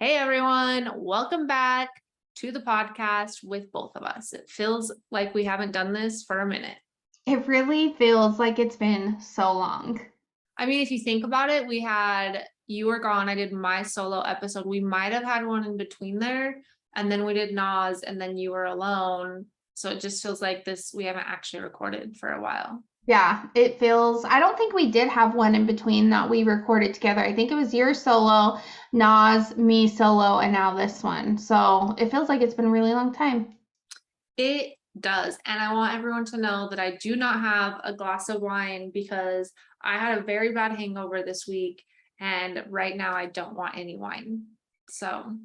Hey everyone, welcome back to the podcast with both of us. It feels like we haven't done this for a minute. It really feels like it's been so long. I mean, if you think about it, you were gone, I did my solo episode. We might have had one in between there, and then we did Nas, and then you were alone. So it just feels like we haven't actually recorded for a while. Yeah, it feels, I don't think we did have one in between that we recorded together. I think it was your solo, Nas, me solo, and now this one. So it feels like it's been a really long time. It does. And I want everyone to know that I do not have a glass of wine because I had a very bad hangover this week. And right now I don't want any wine. So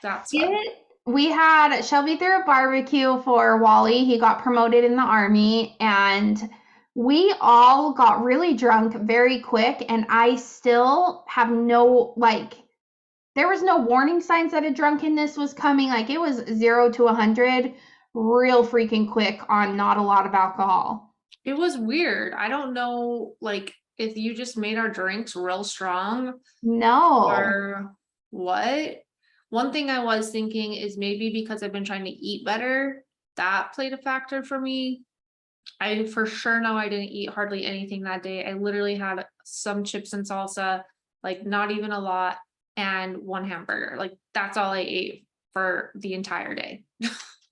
that's fun. We had Shelby threw a barbecue for Wally. He got promoted in the army, and we all got really drunk very quick. And I still have there was no warning signs that a drunkenness was coming. Like it was 0 to 100 real freaking quick on not a lot of alcohol. It was weird. I don't know, like, if you just made our drinks real strong No. or what. One thing I was thinking is maybe because I've been trying to eat better, that played a factor for me. I for sure know I didn't eat hardly anything that day. I literally had some chips and salsa, like not even a lot, and one hamburger. Like that's all I ate for the entire day.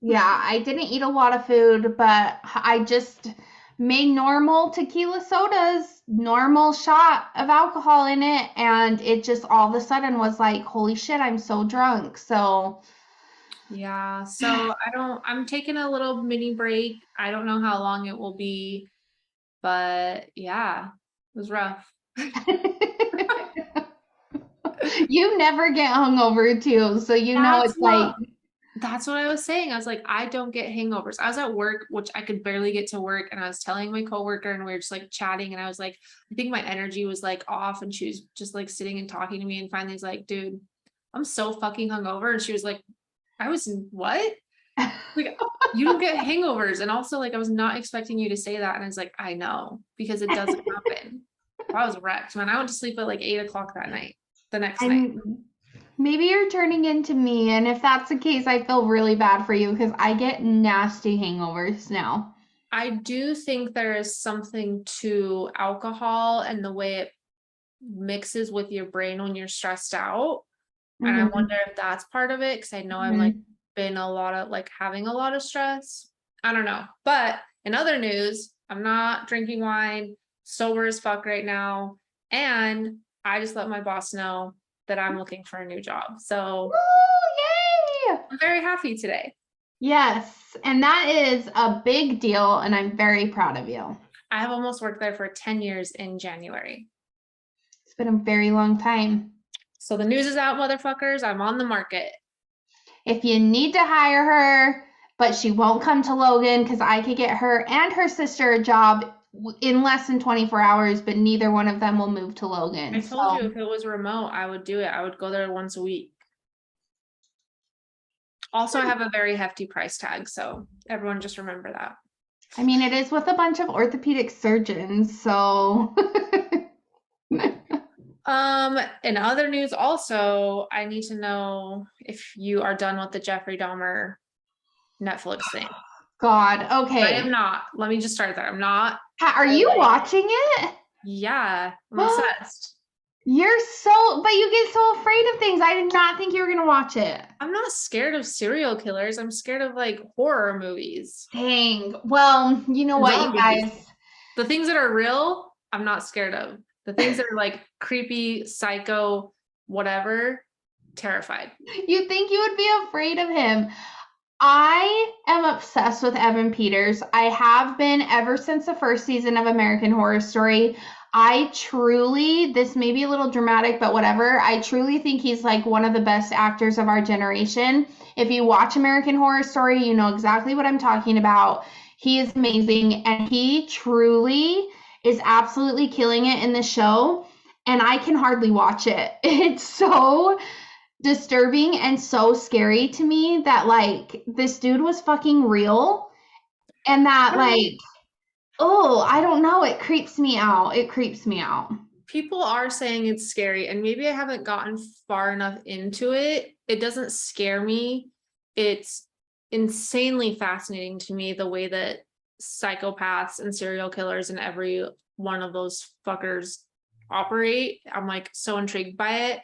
Yeah, I didn't eat a lot of food, but I just made normal tequila sodas, normal shot of alcohol in it, and it just all of a sudden was like, holy shit, I'm so drunk. So, Yeah, so I'm taking a little mini break. I don't know how long it will be, but yeah, it was rough. you never get hungover too, so you know That's it's like, what That's what I was saying. I was like, I don't get hangovers. I was at work, which I could barely get to work. And I was telling my coworker, and we were just like chatting. And I was like, I think my energy was like off. And she was just like sitting and talking to me. And finally, he's like, dude, I'm so fucking hungover. And she was like, I was what? Like, you don't get hangovers. And also, like, I was not expecting you to say that. And I was like, I know, because it doesn't happen. I was wrecked, man. I went to sleep at like 8 o'clock that night, the next night. I'm maybe you're turning into me, and if that's the case, I feel really bad for you because I get nasty hangovers now. I do think there is something to alcohol and the way it mixes with your brain when you're stressed out. And I Hmm. wonder if that's part of it, because I know I've like been a lot of like having a lot of stress. I don't know. But in other news, I'm not drinking wine, sober as fuck right now. And I just let my boss know that I'm looking for a new job. So Woo, yay! I'm very happy today. Yes, and that is a big deal, and I'm very proud of you. I have almost worked there for 10 years in January. It's been a very long time. So the news is out, motherfuckers. I'm on the market. If you need to hire her, but she won't come to Logan because I could get her and her sister a job in less than 24 hours, but neither one of them will move to Logan. I told So, you if it was remote, I would do it. I would go there once a week. Also, I have a very hefty price tag, so everyone just remember that. I mean, it is with a bunch of orthopedic surgeons, so. In other news, also, I need to know if you are done with the Jeffrey Dahmer Netflix thing. God, I okay. am not. Let me just start there. I'm not. Are you watching it? Yeah, I'm obsessed. You're so, but you get so afraid of things. I did not think you were going to watch it. I'm not scared of serial killers. I'm scared of like horror movies. Dang. Well, you know what, you Zombies. guys? The things that are real, I'm not scared of. The things that are like creepy, psycho, whatever, terrified. You think you would be afraid of him. I am obsessed with Evan Peters. I have been ever since the first season of American Horror Story. This may be a little dramatic, but whatever. I truly think he's like one of the best actors of our generation. If you watch American Horror Story, you know exactly what I'm talking about. He is amazing, and he truly is absolutely killing it in the show. And I can hardly watch it. It's so disturbing and so scary to me that like this dude was fucking real and that like, oh, I don't know, it creeps me out. It creeps me out. People are saying it's scary, and maybe I haven't gotten far enough into it. It doesn't scare me. It's insanely fascinating to me the way that psychopaths and serial killers and every one of those fuckers operate. I'm like so intrigued by it.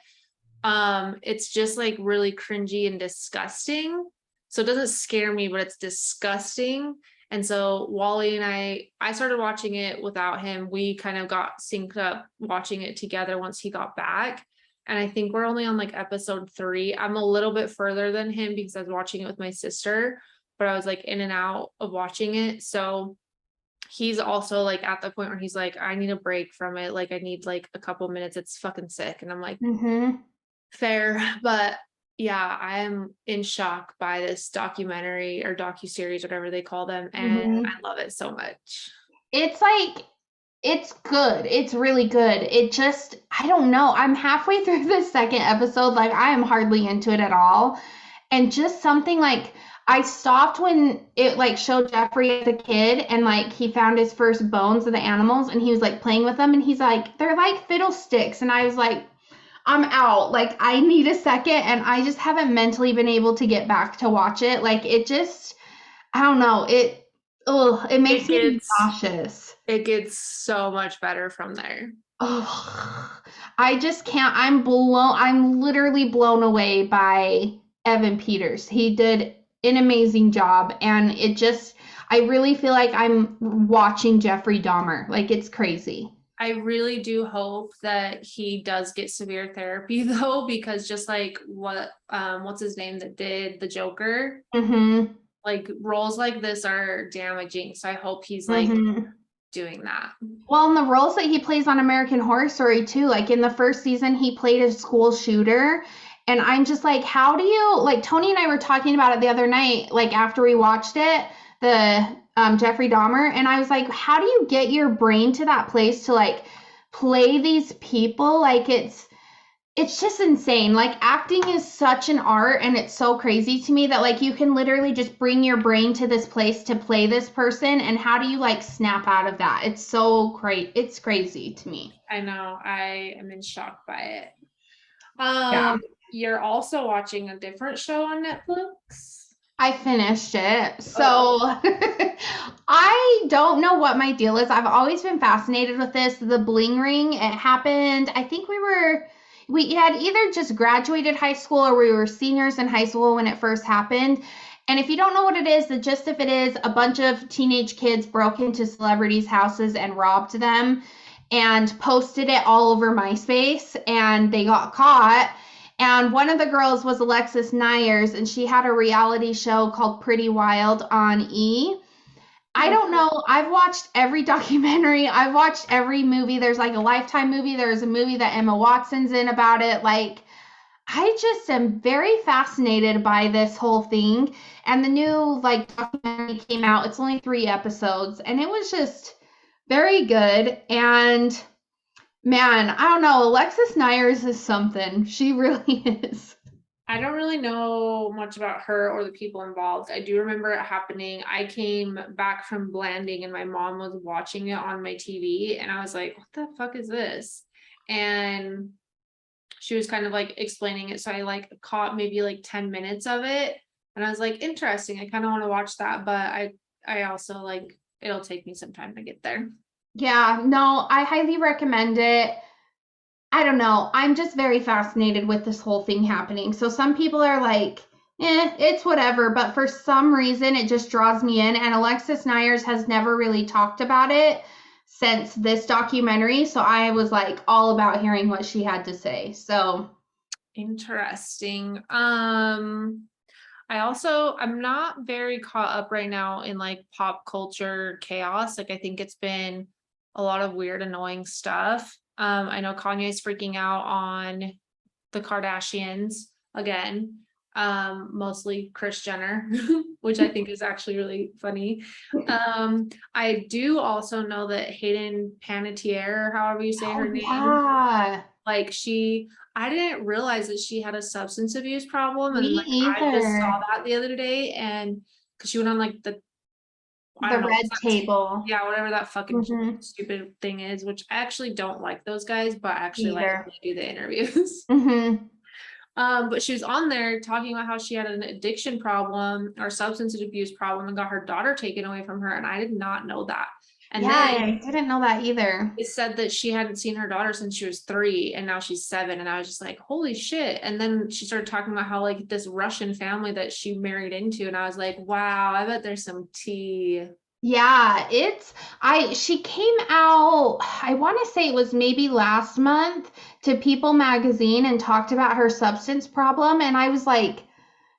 It's just like really cringy and disgusting. So it doesn't scare me, but it's disgusting. And so Wally and I started watching it without him. We kind of got synced up watching it together once he got back. And I think we're only on like episode 3. I'm a little bit further than him because I was watching it with my sister, but I was like in and out of watching it. So he's also like at the point where he's like, I need a break from it. Like I need like a couple minutes. It's fucking sick. And I'm like, fair. But yeah, I'm in shock by this documentary or docuseries, whatever they call them, and I love it so much. It's like, it's good. It's really good. It just, I don't know. I'm halfway through the second episode. Like, I am hardly into it at all. And just something like, I stopped when it like showed Jeffrey as a kid and like he found his first bones of the animals and he was like playing with them and he's like, they're like fiddlesticks. And I was like, I'm out. Like, I need a second. And I just haven't mentally been able to get back to watch it. Like, it just, I don't know. It makes me nauseous. It gets so much better from there. Oh, I just can't. I'm literally blown away by Evan Peters. He did an amazing job. And I really feel like I'm watching Jeffrey Dahmer. Like, it's crazy. I really do hope that he does get severe therapy though, because just like what's his name that did the Joker, like roles like this are damaging. So I hope he's like doing that. Well, in the roles that he plays on American Horror Story too, like in the first season, he played a school shooter. And I'm just like, how do you, like Tony and I were talking about it the other night, like after we watched it, the Jeffrey Dahmer, and I was like, how do you get your brain to that place to like play these people? Like it's just insane. Like acting is such an art and it's so crazy to me that like you can literally just bring your brain to this place to play this person and how do you like snap out of that? It's so great. It's crazy to me. I know. I am in shock by it. Yeah. You're also watching a different show on Netflix? I finished it. So I don't know what my deal is. I've always been fascinated with this. The Bling Ring, it happened. I think we had either just graduated high school or we were seniors in high school when it first happened. And if you don't know what it is, the gist of it is a bunch of teenage kids broke into celebrities' houses and robbed them and posted it all over MySpace and they got caught. And one of the girls was Alexis Nyers, and she had a reality show called Pretty Wild on E! I don't know. I've watched every documentary. I've watched every movie. There's like a Lifetime movie. There's a movie that Emma Watson's in about it. Like, I just am very fascinated by this whole thing. And the new like documentary came out. It's only 3 episodes, and it was just very good. And man, I don't know. Alexis Nyers is something. She really is. I don't really know much about her or the people involved. I do remember it happening. I came back from Blanding and my mom was watching it on my TV and I was like, what the fuck is this? And she was kind of like explaining it. So I like caught maybe like 10 minutes of it. And I was like, interesting. I kind of want to watch that, but I also like, it'll take me some time to get there. Yeah, no, I highly recommend it. I don't know. I'm just very fascinated with this whole thing happening. So some people are like, it's whatever. But for some reason, it just draws me in. And Alexis Nyers has never really talked about it since this documentary. So I was like all about hearing what she had to say. So interesting. I'm not very caught up right now in like pop culture chaos. Like I think it's been a lot of weird, annoying stuff. I know Kanye's freaking out on the Kardashians again, mostly Kris Jenner, which I think is actually really funny. I do also know that Hayden Panettiere, or however you say her name, like I didn't realize that she had a substance abuse problem, and like I just saw that the other day, and because she went on like the I The don't know, red table. yeah, whatever that fucking Mm-hmm. stupid thing is, which I actually don't like those guys, but I actually like when Either. they do the interviews. Mm-hmm. But she was on there talking about how she had an addiction problem or substance abuse problem and got her daughter taken away from her, and I did not know that. And Yeah, then I didn't know that either. it said that she hadn't seen her daughter since she was 3 and now she's 7, and I was just like, holy shit. And then she started talking about how like this Russian family that she married into, and I was like, wow, I bet there's some tea. Yeah, she came out, I want to say it was maybe last month to People magazine and talked about her substance problem. And I was like,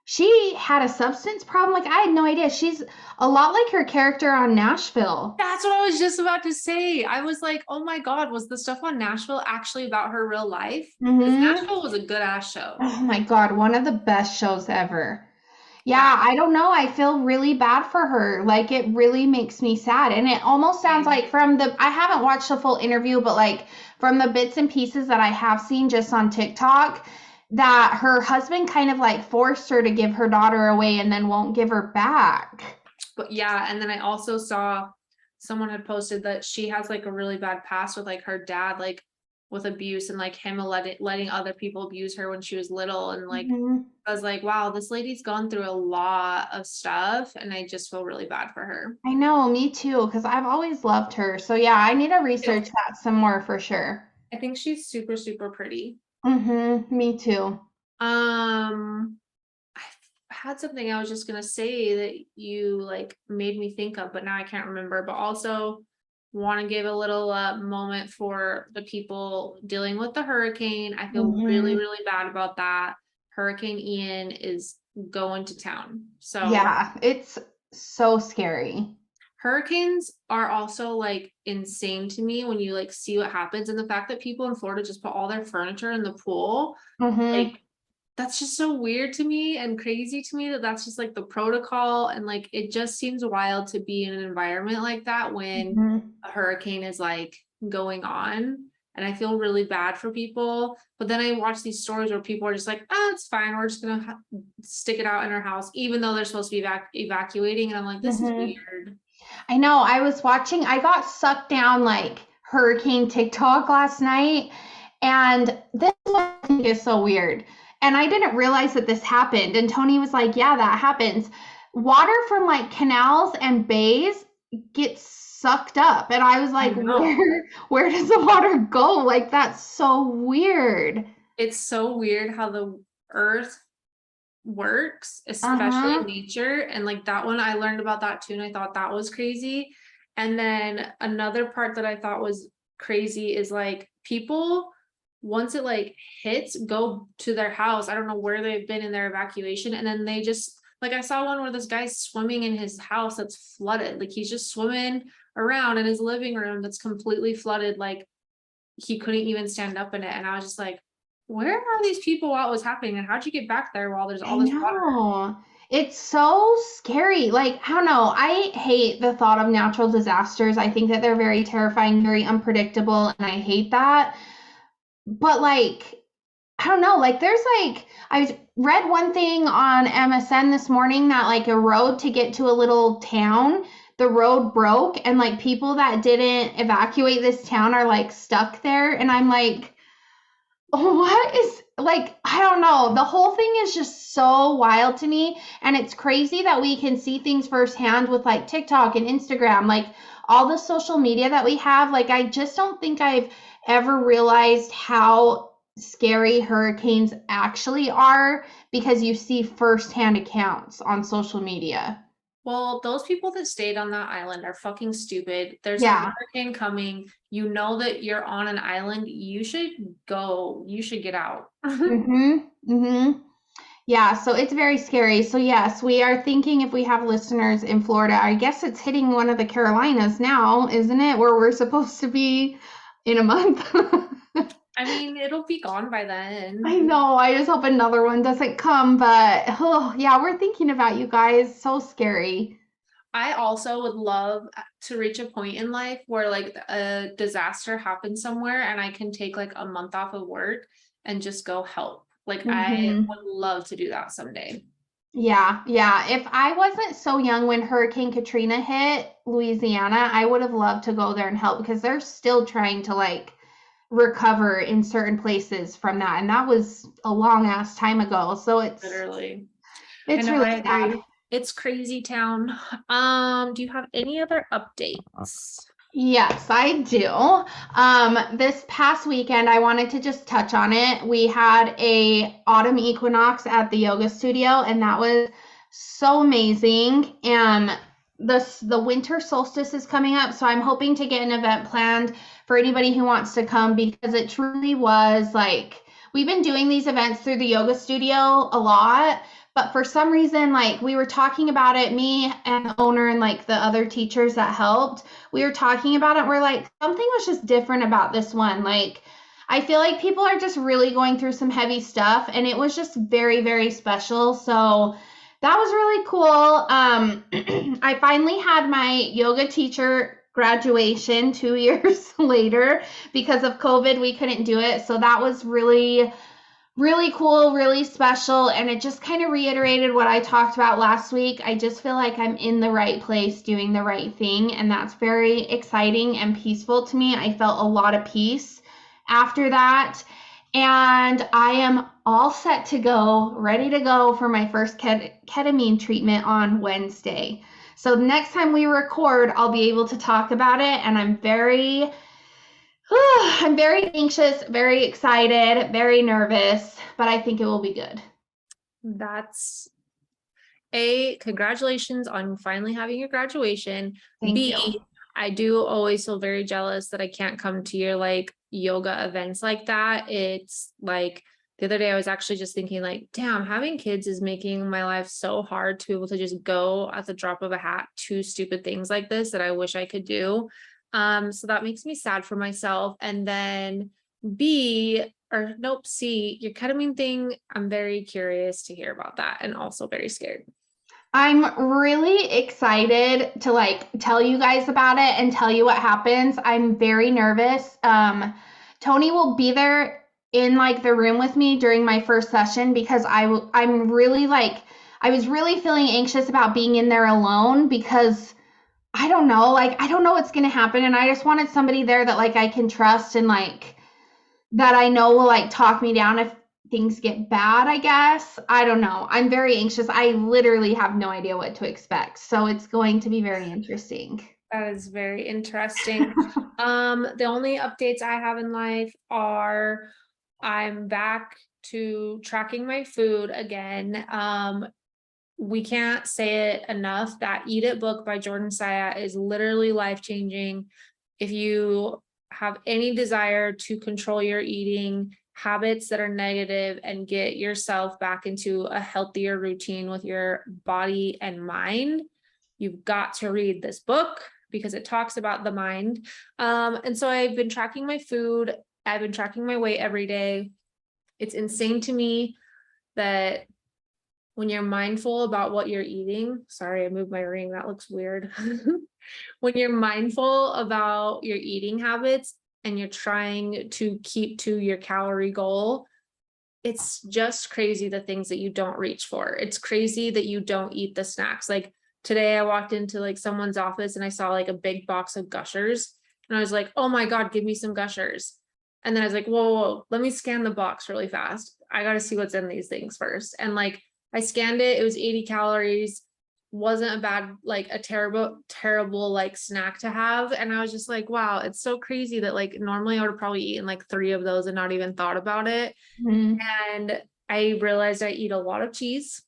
she had a substance problem? Like, I had no idea. She's a lot like her character on Nashville. That's what I was just about to say. I was like, oh my God, was the stuff on Nashville actually about her real life? Because Mm-hmm. Nashville was a good ass show. Oh my God, one of the best shows ever. Yeah. Yeah, I don't know. I feel really bad for her. Like, it really makes me sad. And it almost sounds like I haven't watched the full interview, but like from the bits and pieces that I have seen just on TikTok, that her husband kind of like forced her to give her daughter away and then won't give her back. But yeah, and then I also saw someone had posted that she has like a really bad past with like her dad, like with abuse, and like him letting other people abuse her when she was little. And like, Mhm. I was like, wow, this lady's gone through a lot of stuff, and I just feel really bad for her. I know, me too, because I've always loved her. So yeah, I need to Ew. research that some more for sure. I think she's super, super pretty. Me too. Um, I had something I was just gonna say that you like made me think of, but now I can't remember. But also want to give a little moment for the people dealing with the hurricane. I feel really, hmm really bad about that. Hurricane Ian is going to town. So Yeah, it's so scary. hurricanes are also like insane to me when you like see what happens, and the fact that people in Florida just put all their furniture in the pool, like hmm that's just so weird to me and crazy to me that that's just like the protocol. And like it just seems wild to be in an environment like that when hmm a hurricane is like going on. And I feel really bad for people, but then I watch these stories where people are just like, oh, it's fine, we're just gonna stick it out in our house even though they're supposed to be evacuating, and I'm like, this is hmm weird. I know. I got sucked down like hurricane TikTok last night, and this one I think is so weird. And I didn't realize that this happened. And Tony was like, "Yeah, that happens. Water from like canals and bays gets sucked up." And I was I like, know. where does the water go? Like that's so weird." It's so weird how the earth works, especially in Uh-huh. nature. And like that one, I learned about that too, and I thought that was crazy. And then another part that I thought was crazy is like people, once it like hits, go to their house. I don't know where they've been in their evacuation, and then they just like I saw one where this guy's swimming in his house that's flooded. Like he's just swimming around in his living room that's completely flooded. Like he couldn't even stand up in it. And I was just like, where are these people while it was happening? And how'd you get back there while there's I all this water? know. It's so scary. Like, I don't know. I hate the thought of natural disasters. I think that they're very terrifying, very unpredictable, and I hate that. But like, I don't know. Like, I read one thing on MSN this morning that like a road to get to a little town, the road broke, and like people that didn't evacuate this town are like stuck there. And I'm like, what is like, I don't know. The whole thing is just so wild to me. And it's crazy that we can see things firsthand with like TikTok and Instagram, like all the social media that we have. Like, I just don't think I've ever realized how scary hurricanes actually are because you see firsthand accounts on social media. Well, those people that stayed on that island are fucking stupid. There's a Yeah. hurricane coming. You know that you're on an island. You should go. You should get out. Mm-hmm. Mm-hmm. Yeah, so it's very scary. So yes, we are thinking if we have listeners in Florida, I guess it's hitting one of the Carolinas now, isn't it? Where we're supposed to be in a month. I mean, it'll be gone by I then. know. I just hope another one doesn't come, but oh, yeah, we're thinking about you guys. So scary. I also would love to reach a point in life where like a disaster happens somewhere and I can take like a month off of work and just go help. Like I hmm would love to do that someday. Yeah, yeah. If I wasn't so young when Hurricane Katrina hit Louisiana, I would have loved to go there and help because they're still trying to like recover in certain places from that. And that was a long ass time ago. So Literally. I it's know, really I sad. agree. It's crazy town. Do you have any other updates? Yes, I do. This past weekend, I wanted to just touch on it. We had a autumn equinox at the yoga studio, and that was so amazing. And the winter solstice is coming up, so I'm hoping to get an event planned for anybody who wants to come because it truly was like we've been doing these events through the yoga studio a lot, but for some reason, like we were talking about it, me and the owner and like the other teachers that helped, we were talking about it. We're like, something was just different about this one. Like, I feel like people are just really going through some heavy stuff, and it was just very, very special. So that was really cool. I finally had my yoga teacher graduation 2 years later because of COVID. We couldn't do it. So that was really cool, really special, and it just kind of reiterated what I talked about last week. I just feel like I'm in the right place doing the right thing, and that's very exciting and peaceful to me. I felt a lot of peace after that, and I am all set to go, ready to go for my first ketamine treatment on Wednesday. So next time we record, I'll be able to talk about it, and I'm very anxious, very excited, very nervous, but I think it will be good. That's congratulations on finally having your graduation. Thank you. I do always feel very jealous that I can't come to your like yoga events like that. It's like the other day I was actually just thinking like, damn, having kids is making my life so hard to be able to just go at the drop of a hat to stupid things like this that I wish I could do. So that makes me sad for myself. And then C, your ketamine thing, I'm very curious to hear about that and also very scared. I'm really excited to like tell you guys about it and tell you what happens. I'm very nervous. Tony will be there in like the room with me during my first session because I'm really like I was really feeling anxious about being in there alone because I don't know, like I don't know what's going to happen, and I just wanted somebody there that like I can trust and like that I know will like talk me down if things get bad, I guess. I don't know. I'm very anxious. I literally have no idea what to expect. So it's going to be very interesting. That is very interesting. The only updates I have in life are I'm back to tracking my food again. We can't say it enough that Eat It book by Jordan Saya is literally life-changing. If you have any desire to control your eating habits that are negative and get yourself back into a healthier routine with your body and mind, you've got to read this book because it talks about the mind. And so I've been tracking my food. I've been tracking my weight every day. It's insane to me that when you're mindful about what you're eating, sorry, I moved my ring. That looks weird. When you're mindful about your eating habits and you're trying to keep to your calorie goal, it's just crazy the things that you don't reach for. It's crazy that you don't eat the snacks. Like today I walked into like someone's office and I saw like a big box of Gushers and I was like, oh my God, give me some Gushers. And then I was like, whoa, let me scan the box really fast. I got to see what's in these things first. And like I scanned it, it was 80 calories, wasn't a bad, like a terrible like snack to have. And I was just like, wow, it's so crazy that like normally I would have probably eaten like 3 of those and not even thought about it. Mm-hmm. And I realized I eat a lot of cheese.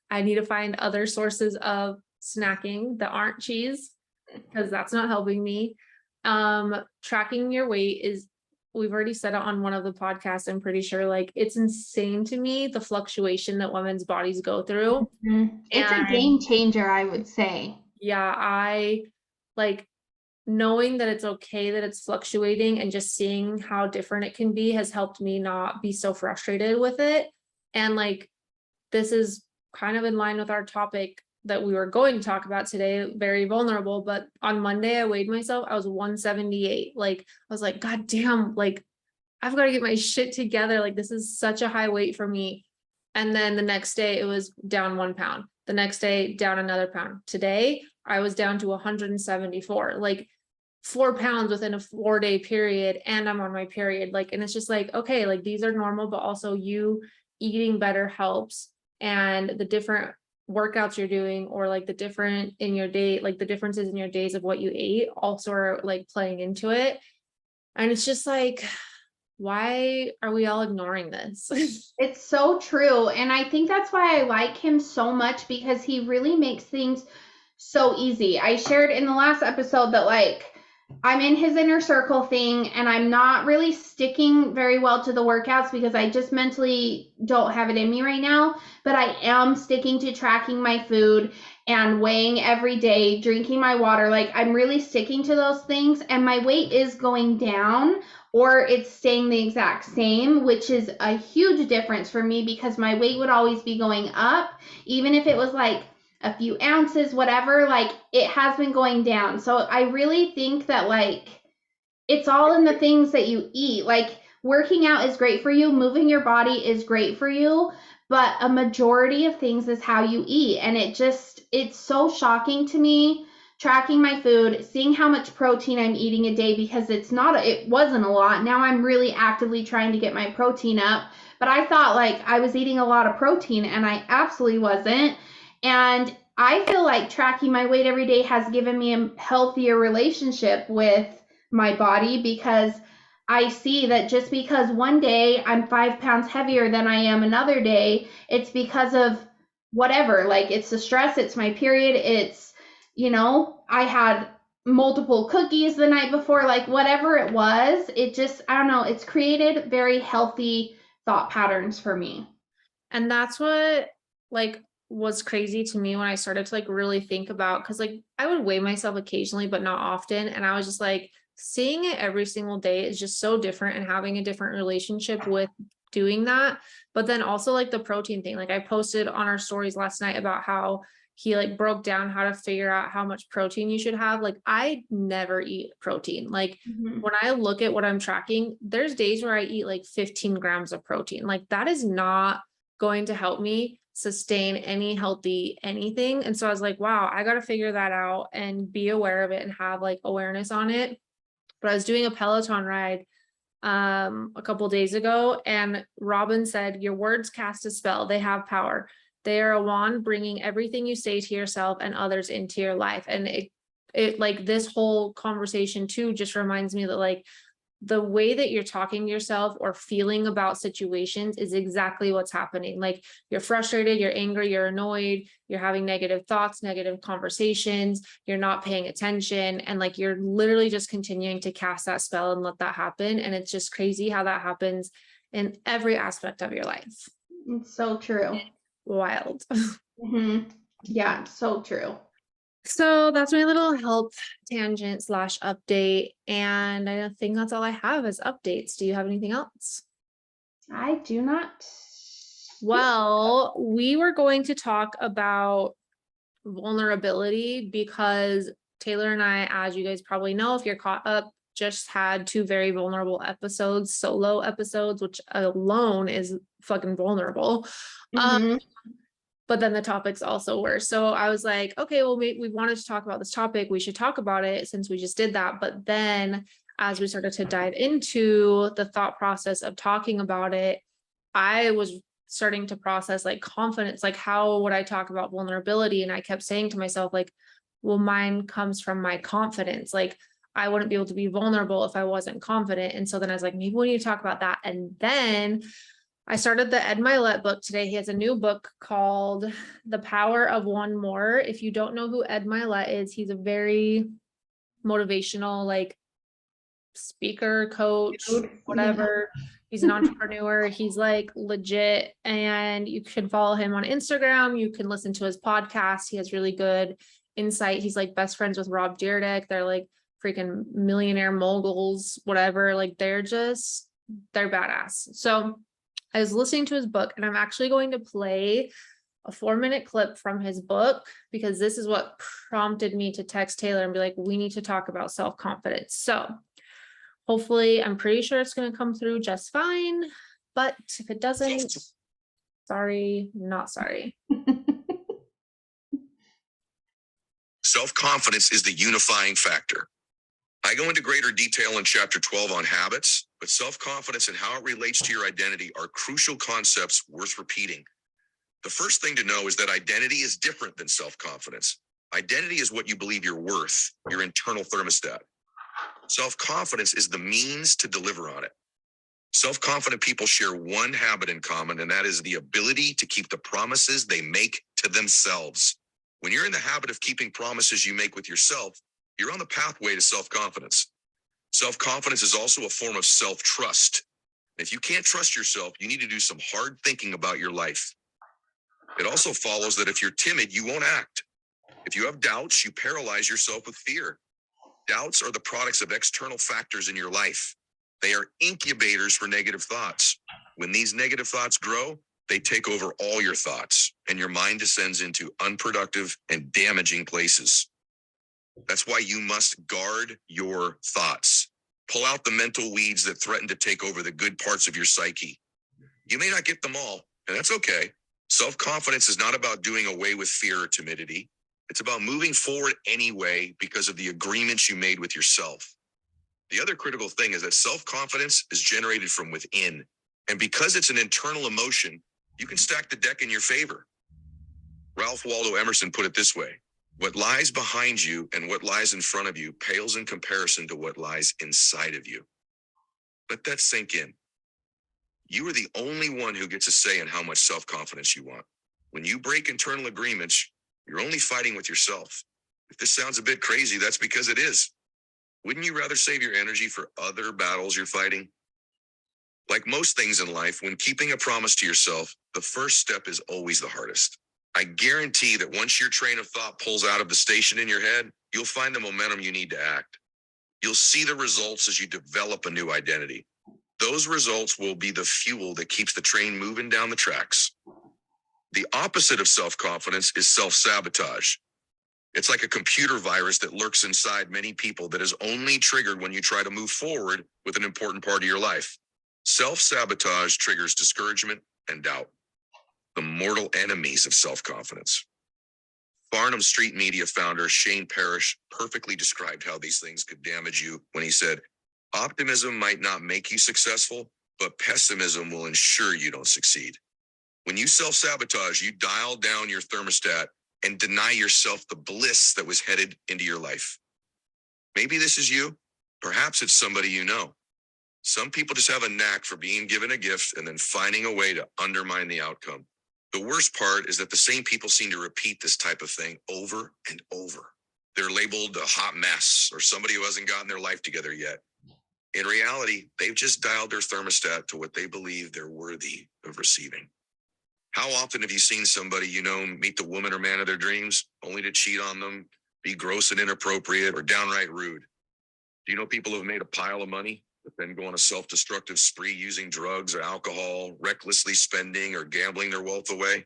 I need to find other sources of snacking that aren't cheese because that's not helping me. Tracking your weight is, we've already said it on one of the podcasts, I'm pretty sure, like it's insane to me the fluctuation that women's bodies go through. It's a And game changer, I would say. yeah, I like knowing that it's okay that it's fluctuating and just seeing how different it can be has helped me not be so frustrated with it. And like this is kind of in line with our topic that we were going to talk about today, very vulnerable. But on Monday, I weighed myself, I was 178. Like, I was like, God damn, like, I've got to get my shit together. Like, this is such a high weight for me. And then the next day it was down 1 pound. The next day down another pound. Today I was down to 174, like 4 pounds within a 4-day period. And I'm on my period. Like, and it's just like, okay, like these are normal, but also you eating better helps. And the different workouts you're doing, or like the different in your day, like the differences in your days of what you ate also are like playing into it. And it's just like, why are we all ignoring this? It's so true. And I think that's why I like him so much, because he really makes things so easy. I shared in the last episode that, like, I'm in his inner circle thing and I'm not really sticking very well to the workouts because I just mentally don't have it in me right now. But I am sticking to tracking my food and weighing every day, drinking my water. Like, I'm really sticking to those things, and my weight is going down, or it's staying the exact same, which is a huge difference for me because my weight would always be going up, even if it was like a few ounces, whatever, like it has been going down. So I really think that, like, it's all in the things that you eat. Like, working out is great for you, moving your body is great for you, but a majority of things is how you eat. And it's so shocking to me tracking my food, seeing how much protein I'm eating a day, because it wasn't a lot. Now I'm really actively trying to get my protein up, but I thought like I was eating a lot of protein and I absolutely wasn't. And I feel like tracking my weight every day has given me a healthier relationship with my body, because I see that just because one day I'm 5 pounds heavier than I am another day, it's because of whatever. Like, it's the stress, it's my period, it's, I had multiple cookies the night before, like whatever it was, it just, I don't know, it's created very healthy thought patterns for me. And that's what like was crazy to me when I started to like really think about, because like I would weigh myself occasionally, but not often. And I was just like, seeing it every single day is just so different, and having a different relationship with doing that. But then also like the protein thing, like I posted on our stories last night about how he like broke down how to figure out how much protein you should have. Like I never eat protein. Like when I look at what I'm tracking, there's days where I eat like 15 grams of protein. Like that is not going to help me sustain any healthy anything. And so I was like, wow, I got to figure that out and be aware of it and have like awareness on it. But I was doing a Peloton ride a couple days ago, and Robin said, your words cast a spell, they have power, they are a wand bringing everything you say to yourself and others into your life. And it like this whole conversation too just reminds me that like the way that you're talking to yourself or feeling about situations is exactly what's happening. Like you're frustrated, you're angry, you're annoyed, you're having negative thoughts, negative conversations, you're not paying attention. And like, you're literally just continuing to cast that spell and let that happen. And it's just crazy how that happens in every aspect of your life. It's so true. Wild. Yeah, so true. So that's my little health tangent slash update. And I think that's all I have as updates. Do you have anything else? I do not. Well, we were going to talk about vulnerability because Taylor and I, as you guys probably know, if you're caught up, just had 2 very vulnerable episodes, solo episodes, which alone is fucking vulnerable. But then the topics also were. So I was like, okay, well, we wanted to talk about this topic. We should talk about it since we just did that. But then as we started to dive into the thought process of talking about it, I was starting to process like confidence, like how would I talk about vulnerability? And I kept saying to myself, like, well, mine comes from my confidence. Like I wouldn't be able to be vulnerable if I wasn't confident. And so then I was like, maybe we need to talk about that. And then I started the Mylett book today. He has a new book called The Power of One More. If you don't know who Mylett is, he's a very motivational, like speaker, coach, whatever. He's an entrepreneur. He's like legit, and you can follow him on Instagram. You can listen to his podcast. He has really good insight. He's like best friends with Rob Dyrdek. They're like freaking millionaire moguls, whatever. Like they're badass. So I was listening to his book, and I'm actually going to play a 4-minute clip from his book because this is what prompted me to text Taylor and be like, we need to talk about self-confidence. So hopefully, I'm pretty sure it's going to come through just fine, but if it doesn't, Sorry, not sorry. Self-confidence is the unifying factor. I go into greater detail in chapter 12 on habits, but self-confidence and how it relates to your identity are crucial concepts worth repeating. The first thing to know is that identity is different than self-confidence. Identity is what you believe you're worth, your internal thermostat. Self-confidence is the means to deliver on it. Self-confident people share one habit in common, and that is the ability to keep the promises they make to themselves. When you're in the habit of keeping promises you make with yourself, you're on the pathway to self-confidence. Self-confidence is also a form of self-trust. If you can't trust yourself, you need to do some hard thinking about your life. It also follows that if you're timid, you won't act. If you have doubts, you paralyze yourself with fear. Doubts are the products of external factors in your life. They are incubators for negative thoughts. When these negative thoughts grow, they take over all your thoughts, and your mind descends into unproductive and damaging places. That's why you must guard your thoughts. Pull out the mental weeds that threaten to take over the good parts of your psyche. You may not get them all, and that's okay. Self-confidence is not about doing away with fear or timidity. It's about moving forward anyway because of the agreements you made with yourself. The other critical thing is that self-confidence is generated from within. And because it's an internal emotion, you can stack the deck in your favor. Ralph Waldo Emerson put it this way: what lies behind you and what lies in front of you pales in comparison to what lies inside of you. Let that sink in. You are the only one who gets a say in how much self-confidence you want. When you break internal agreements, you're only fighting with yourself. If this sounds a bit crazy, that's because it is. Wouldn't you rather save your energy for other battles you're fighting? Like most things in life, when keeping a promise to yourself, the first step is always the hardest. I guarantee that once your train of thought pulls out of the station in your head, you'll find the momentum you need to act. You'll see the results as you develop a new identity. Those results will be the fuel that keeps the train moving down the tracks. The opposite of self-confidence is self-sabotage. It's like a computer virus that lurks inside many people that is only triggered when you try to move forward with an important part of your life. Self-sabotage triggers discouragement and doubt, the mortal enemies of self-confidence. Farnham Street Media founder Shane Parrish perfectly described how these things could damage you when he said, "Optimism might not make you successful, but pessimism will ensure you don't succeed." When you self-sabotage, you dial down your thermostat and deny yourself the bliss that was headed into your life. Maybe this is you. Perhaps it's somebody you know. Some people just have a knack for being given a gift and then finding a way to undermine the outcome. The worst part is that the same people seem to repeat this type of thing over and over. They're labeled a hot mess or somebody who hasn't gotten their life together yet. In reality, they've just dialed their thermostat to what they believe they're worthy of receiving. How often have you seen somebody you know meet the woman or man of their dreams, only to cheat on them, be gross and inappropriate, or downright rude? Do you know people who have made a pile of money, but then go on a self-destructive spree using drugs or alcohol, recklessly spending or gambling their wealth away?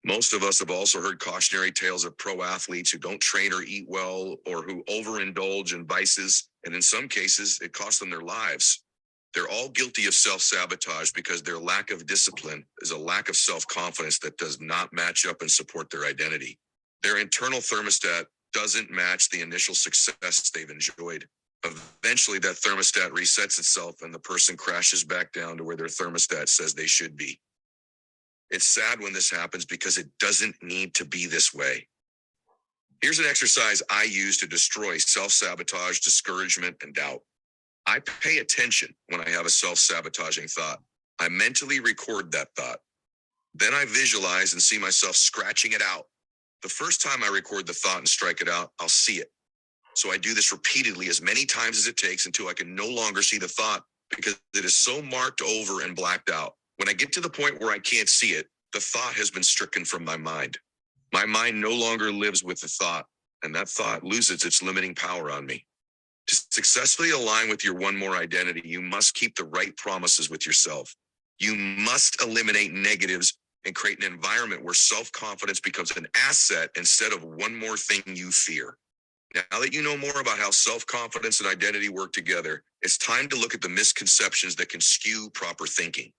Most of us have also heard cautionary tales of pro athletes who don't train or eat well, or who overindulge in vices, and in some cases, it costs them their lives. They're all guilty of self-sabotage because their lack of discipline is a lack of self-confidence that does not match up and support their identity. Their internal thermostat doesn't match the initial success they've enjoyed. Eventually, that thermostat resets itself and the person crashes back down to where their thermostat says they should be. It's sad when this happens because it doesn't need to be this way. Here's an exercise I use to destroy self-sabotage, discouragement, and doubt. I pay attention when I have a self-sabotaging thought. I mentally record that thought. Then I visualize and see myself scratching it out. The first time I record the thought and strike it out, I'll see it. So I do this repeatedly as many times as it takes until I can no longer see the thought because it is so marked over and blacked out. When I get to the point where I can't see it, the thought has been stricken from my mind. My mind no longer lives with the thought, and that thought loses its limiting power on me. To successfully align with your one more identity, you must keep the right promises with yourself. You must eliminate negatives and create an environment where self-confidence becomes an asset instead of one more thing you fear. Now that you know more about how self-confidence and identity work together, it's time to look at the misconceptions that can skew proper thinking.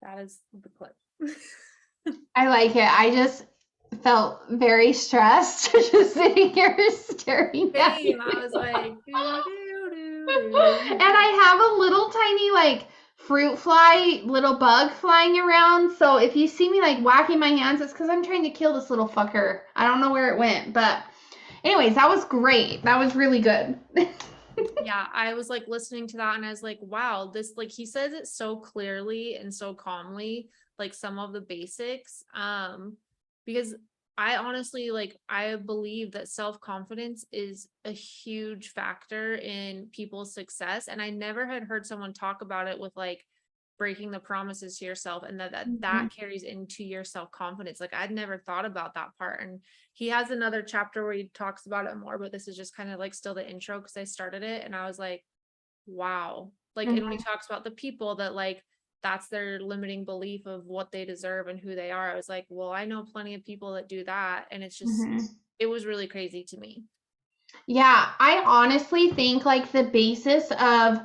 that is the clip. I like it. I just felt very stressed just sitting here staring at you. Same. I was like, And I have a little tiny like fruit fly, little bug flying around. So if you see me like whacking my hands, it's because I'm trying to kill this little fucker. I don't know where it went, but anyways, that was great. That was really good. Yeah, I was like listening to that and I was like, wow, this, like, he says it so clearly and so calmly, like some of the basics. Because I honestly, like, I believe that self-confidence is a huge factor in people's success. And I never had heard someone talk about it with like breaking the promises to yourself, and that carries into your self-confidence. Like, I'd never thought about that part. And he has another chapter where he talks about it more, but this is just kind of like still the intro because I started it and I was like, wow. Like, and when he talks about the people that like that's their limiting belief of what they deserve and who they are, I was like, well, I know plenty of people that do that. And it's just, it was really crazy to me. Yeah, I honestly think like the basis of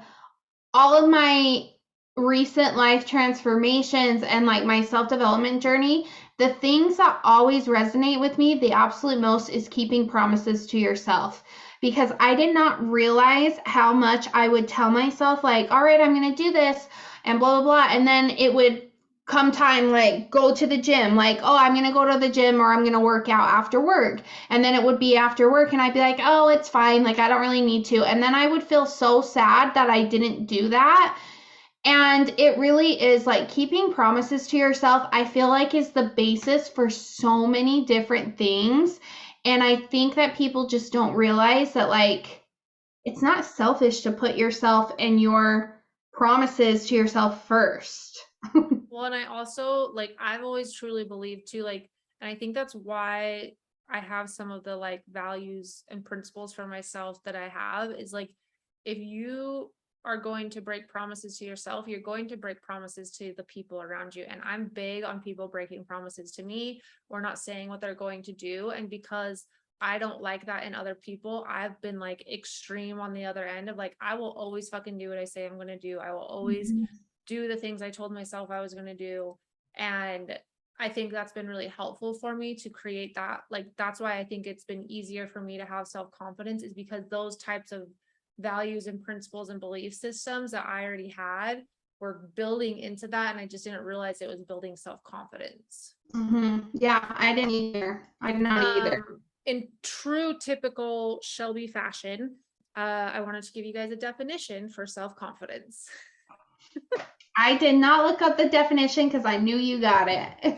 all of my recent life transformations and like my self-development journey, the things that always resonate with me the absolute most is keeping promises to yourself. Because I did not realize how much I would tell myself, like, all right, I'm going to do this and blah, blah, blah. And then it would come time, like, go to the gym, like, oh, I'm going to go to the gym or I'm going to work out after work. And then it would be after work and I'd be like, oh, it's fine. Like, I don't really need to. And then I would feel so sad that I didn't do that. And it really is like keeping promises to yourself, I feel like is the basis for so many different things. And I think that people just don't realize that, like, it's not selfish to put yourself and your promises to yourself first. Well, and I also, like, I've always truly believed too, like, and I think that's why I have some of the like values and principles for myself that I have is like, if you are going to break promises to yourself, you're going to break promises to the people around you. And I'm big on people breaking promises to me or not saying what they're going to do. And because I don't like that in other people, I've been like extreme on the other end of like, I will always fucking do what I say I'm going to do. I will always do the things I told myself I was going to do. And I think that's been really helpful for me to create that. Like, that's why I think it's been easier for me to have self-confidence, is because those types of values and principles and belief systems that I already had were building into that. And I just didn't realize it was building self-confidence. Yeah, I didn't either. I did not either. In true typical Shelby fashion, I wanted to give you guys a definition for self-confidence. I did not look up the definition because I knew you got it.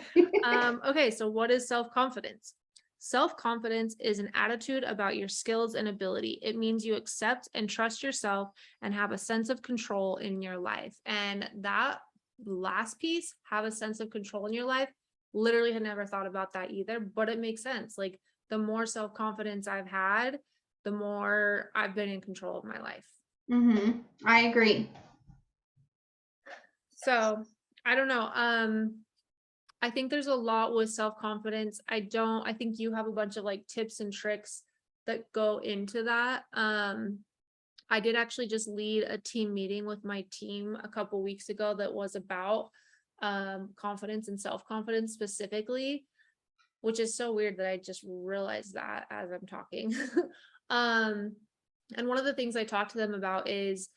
Okay, so what is self-confidence? Self-confidence is an attitude about your skills and ability. It means you accept and trust yourself and have a sense of control in your life. And that last piece, have a sense of control in your life, literally had never thought about that either, but it makes sense. Like, the more self-confidence I've had, the more I've been in control of my life. I agree. So I don't know. I think there's a lot with self-confidence. I think you have a bunch of like tips and tricks that go into that. I did actually just lead a team meeting with my team a couple weeks ago that was about confidence and self-confidence specifically, which is so weird that I just realized that as I'm talking. And one of the things I talked to them about is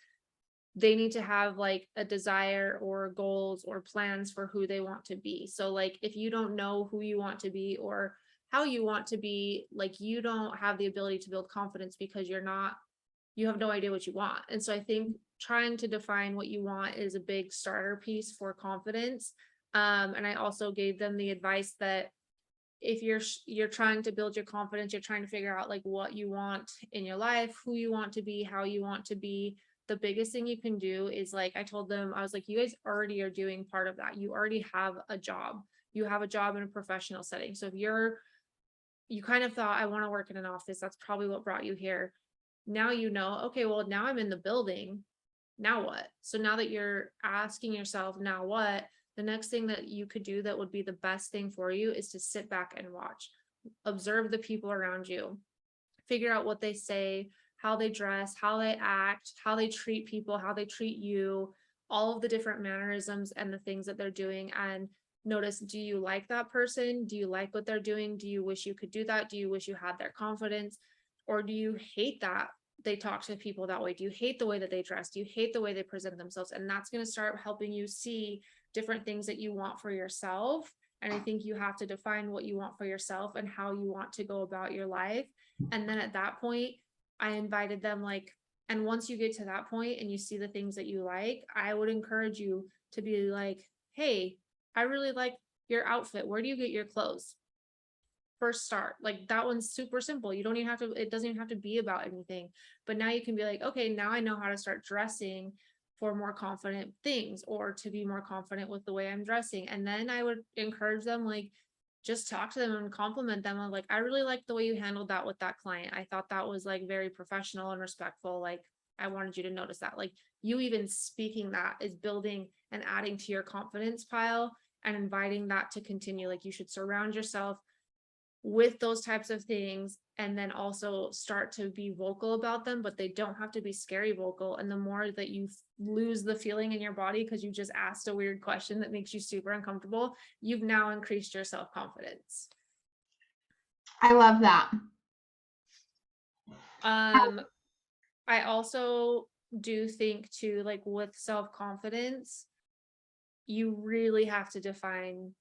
they need to have like a desire or goals or plans for who they want to be. So like, if you don't know who you want to be or how you want to be, like, you don't have the ability to build confidence because you have no idea what you want. And so I think trying to define what you want is a big starter piece for confidence. And I also gave them the advice that if you're trying to build your confidence, you're trying to figure out like what you want in your life, who you want to be, how you want to be, the biggest thing you can do is, like, I told them, I was like, you guys already are doing part of that. You already have a job. You have a job in a professional setting. So if you kind of thought, I want to work in an office, that's probably what brought you here. Now you know, okay, well, now I'm in the building. Now what? So now that you're asking yourself, now what? The next thing that you could do that would be the best thing for you is to sit back and watch. Observe the people around you. Figure out what they say, how they dress, how they act, how they treat people, how they treat you. all of the different mannerisms and the things that they're doing, and notice, do you like that person? Do you like what they're doing? Do you wish you could do that? Do you wish you had their confidence? Or do you hate that they talk to people that way? Do you hate the way that they dress? Do you hate the way they present themselves? And that's going to start helping you see different things that you want for yourself. And I think you have to define what you want for yourself and how you want to go about your life. And then at that point, I invited them, like, and once you get to that point and you see the things that you like, I would encourage you to be like, hey, I really like your outfit. Where do you get your clothes? First start. Like, that one's super simple. You don't even have to, it doesn't even have to be about anything. But now you can be like, okay, now I know how to start dressing for more confident things, or to be more confident with the way I'm dressing. And then I would encourage them, like, just talk to them and compliment them. I'm like, I really like the way you handled that with that client. I thought that was like very professional and respectful. Like, I wanted you to notice that. Like, you even speaking that is building and adding to your confidence pile and inviting that to continue. Like, you should surround yourself with those types of things, and then also start to be vocal about them, but they don't have to be scary vocal. And the more that you lose the feeling in your body because you just asked a weird question that makes you super uncomfortable, you've now increased your self-confidence. I love that. I also do think too, like, with self-confidence, you really have to define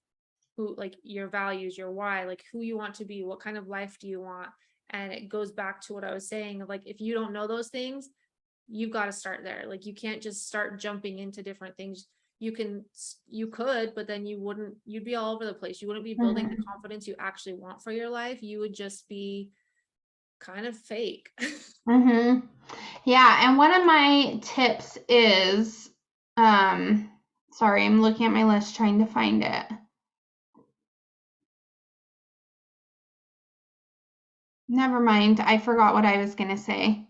who, like, your values, your why, like who you want to be, what kind of life do you want. And it goes back to what I was saying, like, if you don't know those things, you've got to start there. Like, you can't just start jumping into different things. You could, but then you'd be all over the place. You wouldn't be building the confidence you actually want for your life. You would just be kind of fake. Yeah, and one of my tips is, sorry, I'm looking at my list trying to find it. Never mind, I forgot what I was gonna say.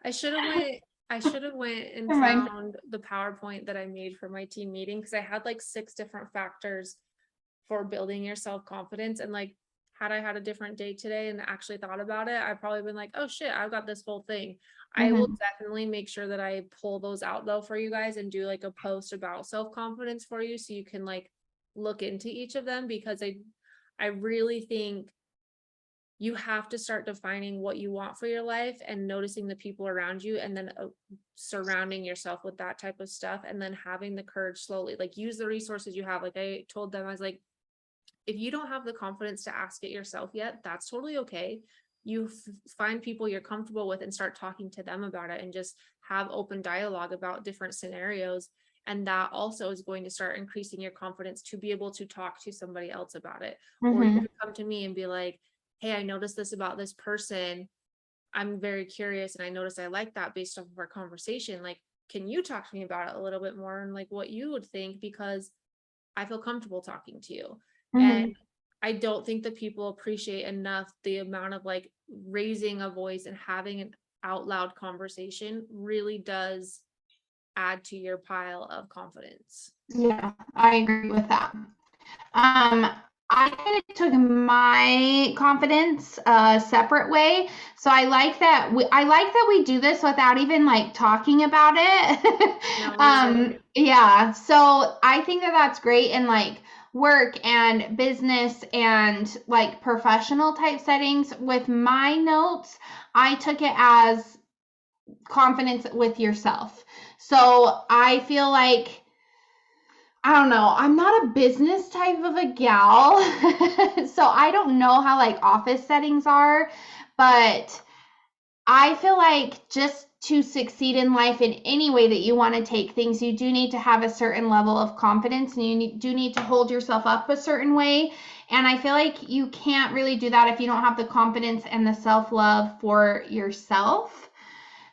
I should have went and Never mind. found the PowerPoint that I made for my team meeting, because I had like 6 different factors for building your self-confidence. And like, had I had a different day today and actually thought about it, I'd probably been like, oh shit, I've got this whole thing. I will definitely make sure that I pull those out though for you guys and do like a post about self-confidence for you, so you can like look into each of them, because I really think you have to start defining what you want for your life and noticing the people around you, and then surrounding yourself with that type of stuff, and then having the courage slowly, like, use the resources you have. Like, I told them, I was like, if you don't have the confidence to ask it yourself yet, that's totally okay. You find people you're comfortable with and start talking to them about it, and just have open dialogue about different scenarios. And that also is going to start increasing your confidence to be able to talk to somebody else about it. Or you can come to me and be like, hey, I noticed this about this person. I'm very curious, and I noticed I like that based off of our conversation. Like, can you talk to me about it a little bit more, and like what you would think, because I feel comfortable talking to you. And I don't think that people appreciate enough the amount of like raising a voice and having an out loud conversation really does add to your pile of confidence. Yeah, I agree with that. I kind of took my confidence a separate way. So I like that we do this without even like talking about it. No, Yeah. So I think that that's great in like work and business and like professional type settings. With my notes, I took it as confidence with yourself. So I feel like, I don't know, I'm not a business type of a gal. So I don't know how like office settings are, but I feel like just to succeed in life in any way that you want to take things, you do need to have a certain level of confidence, and you do need to hold yourself up a certain way. And I feel like you can't really do that if you don't have the confidence and the self-love for yourself.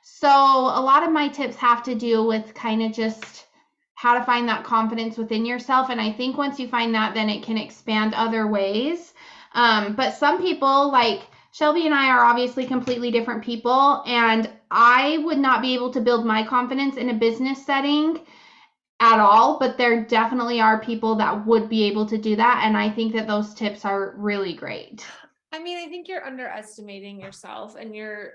So a lot of my tips have to do with kind of just how to find that confidence within yourself. And I think once you find that, then it can expand other ways. But some people, like Shelby and I, are obviously completely different people. And I would not be able to build my confidence in a business setting at all. But there definitely are people that would be able to do that. And I think that those tips are really great. I mean, I think you're underestimating yourself, and you're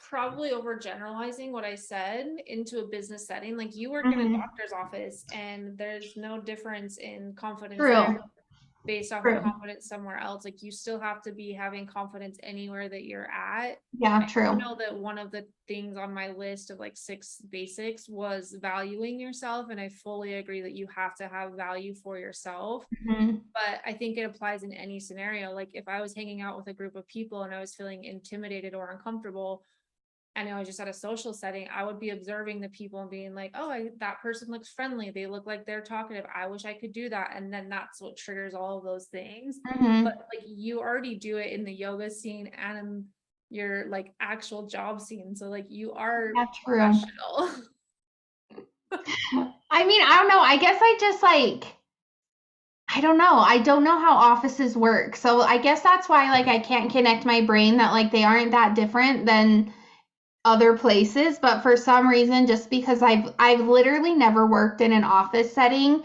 probably overgeneralizing what I said into a business setting. Like you work in a doctor's office and there's no difference in confidence there True. based off of True. confidence somewhere else. Like you still have to be having confidence anywhere that you're at. Yeah, I true. know that one of the things on my list of like 6 basics was valuing yourself. And I fully agree that you have to have value for yourself. Mm-hmm. But I think it applies in any scenario. Like if I was hanging out with a group of people and I was feeling intimidated or uncomfortable, and I was just at a social setting, I would be observing the people and being like, oh, that person looks friendly. They look like they're talkative. I wish I could do that. And then that's what triggers all of those things. Mm-hmm. But like you already do it in the yoga scene and in your like actual job scene. So like you are professional. I mean, I don't know. I guess I just like, I don't know. I don't know how offices work. So I guess that's why like I can't connect my brain that like they aren't that different than other places, but for some reason, just because I've literally never worked in an office setting.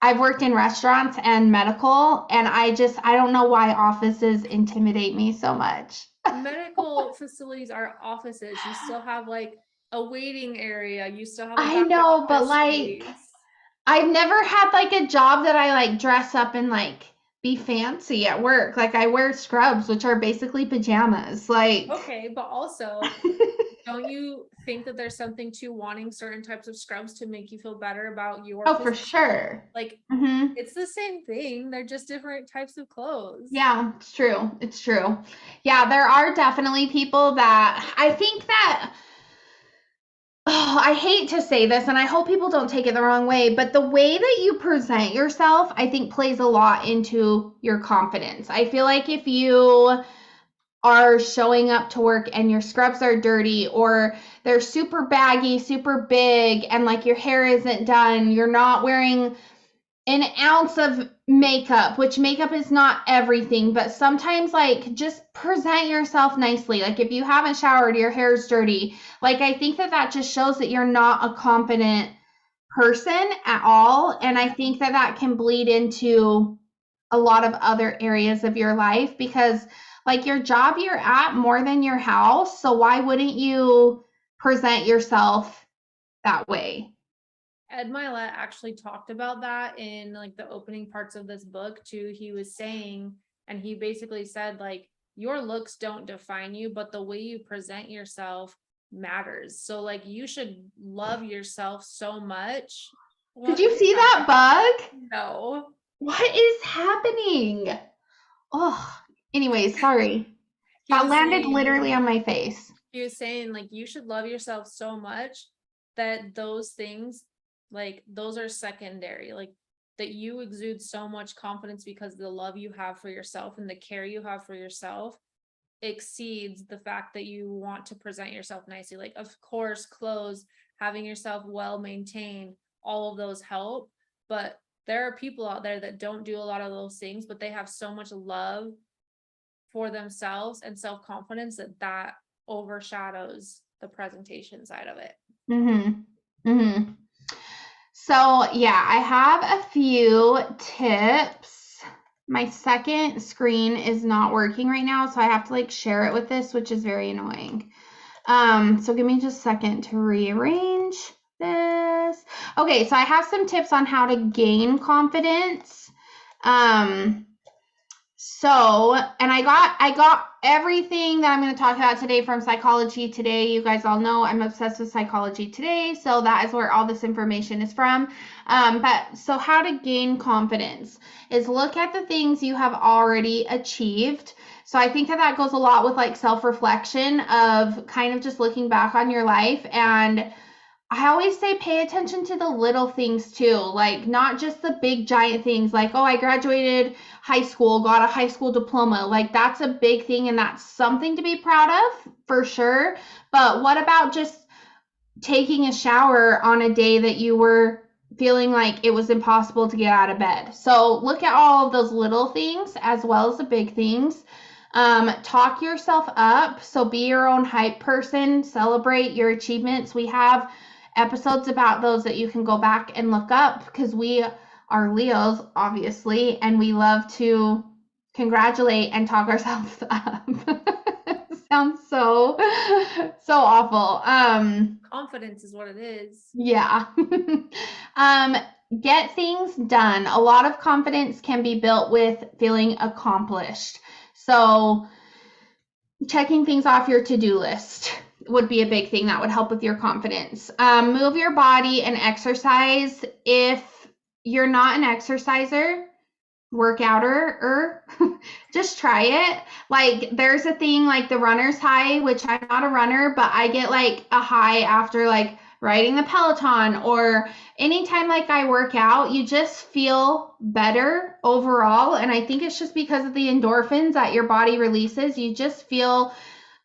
I've worked in restaurants and medical, and I don't know why offices intimidate me so much. Medical facilities are offices. You still have like a waiting area. You still have a I back know, but office like space. I've never had like a job that I like dress up and like be fancy at work. Like I wear scrubs, which are basically pajamas. Like Okay, but also don't you think that there's something to wanting certain types of scrubs to make you feel better about your oh, for position? sure. Like Mm-hmm. it's the same thing. They're just different types of clothes. Yeah, it's true. It's true. Yeah, there are definitely people that I think that oh, I hate to say this and I hope people don't take it the wrong way, but the way that you present yourself, I think plays a lot into your confidence. I feel like if you are showing up to work and your scrubs are dirty or they're super baggy, super big, and like your hair isn't done, you're not wearing an ounce of makeup, which makeup is not everything, but sometimes like just present yourself nicely. Like if you haven't showered, your hair's dirty. Like I think that just shows that you're not a confident person at all. And I think that can bleed into a lot of other areas of your life because like your job you're at more than your house. So why wouldn't you present yourself that way? Ed Mylett actually talked about that in like the opening parts of this book too. He was saying, and he basically said like your looks don't define you, but the way you present yourself matters. So like you should love yourself so much. Did you see that bug? No. What is happening? Oh, anyways, sorry. That landed literally on my face. He was saying like you should love yourself so much that those things like those are secondary, like that you exude so much confidence because the love you have for yourself and the care you have for yourself exceeds the fact that you want to present yourself nicely. Like of course clothes, having yourself well maintained, all of those help, but there are people out there that don't do a lot of those things, but they have so much love for themselves and self-confidence that overshadows the presentation side of it. So yeah, I have a few tips. My second screen is not working right now, so I have to like share it with this, which is very annoying. So give me just a second to rearrange this. Okay, so I have some tips on how to gain confidence. And I got everything that I'm going to talk about today from Psychology Today. You guys all know I'm obsessed with Psychology Today, so that is where all this information is from. But so how to gain confidence is look at the things you have already achieved. So I think that goes a lot with like self-reflection of kind of just looking back on your life. And I always say pay attention to the little things too, like not just the big giant things like, oh, I graduated high school, got a high school diploma. Like that's a big thing and that's something to be proud of for sure. But what about just taking a shower on a day that you were feeling like it was impossible to get out of bed? So look at all of those little things as well as the big things. Talk yourself up. So be your own hype person, celebrate your achievements. We have episodes about those that you can go back and look up because we are Leos, obviously, and we love to congratulate and talk ourselves up. So sounds so awful. Confidence is what it is. Yeah. Get things done. A lot of confidence can be built with feeling accomplished. So checking things off your to-do list would be a big thing that would help with your confidence. Move your body and exercise. If you're not an exerciser, workouter, or just try it. Like there's a thing like the runner's high, which I'm not a runner, but I get like a high after like riding the Peloton, or anytime like I work out, you just feel better overall. And I think it's just because of the endorphins that your body releases. You just feel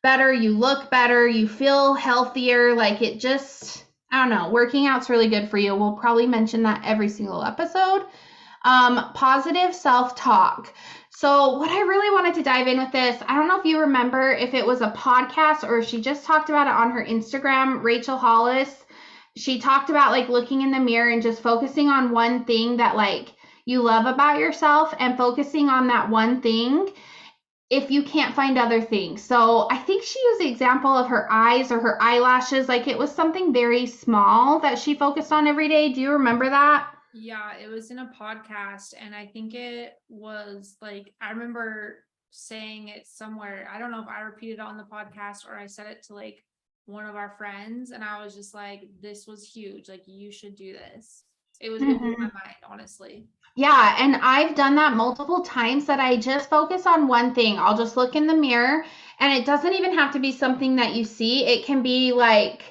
better, you look better, you feel healthier. Like it just, I don't know, working out's really good for you. We'll probably mention that every single episode. Positive self-talk. So what I really wanted to dive in with this, I don't know if you remember if it was a podcast or if she just talked about it on her Instagram, Rachel Hollis. She talked about like looking in the mirror and just focusing on one thing that like you love about yourself and focusing on that one thing if you can't find other things. So I think she used the example of her eyes or her eyelashes. Like it was something very small that she focused on every day. Do you remember that? Yeah, it was in a podcast, and I think it was like, I remember saying it somewhere. I don't know if I repeated it on the podcast or I said it to like one of our friends, and I was just like, this was huge. Like, you should do this. It blew my mind, honestly. Yeah, and I've done that multiple times that I just focus on one thing. I'll just look in the mirror, and it doesn't even have to be something that you see. It can be like,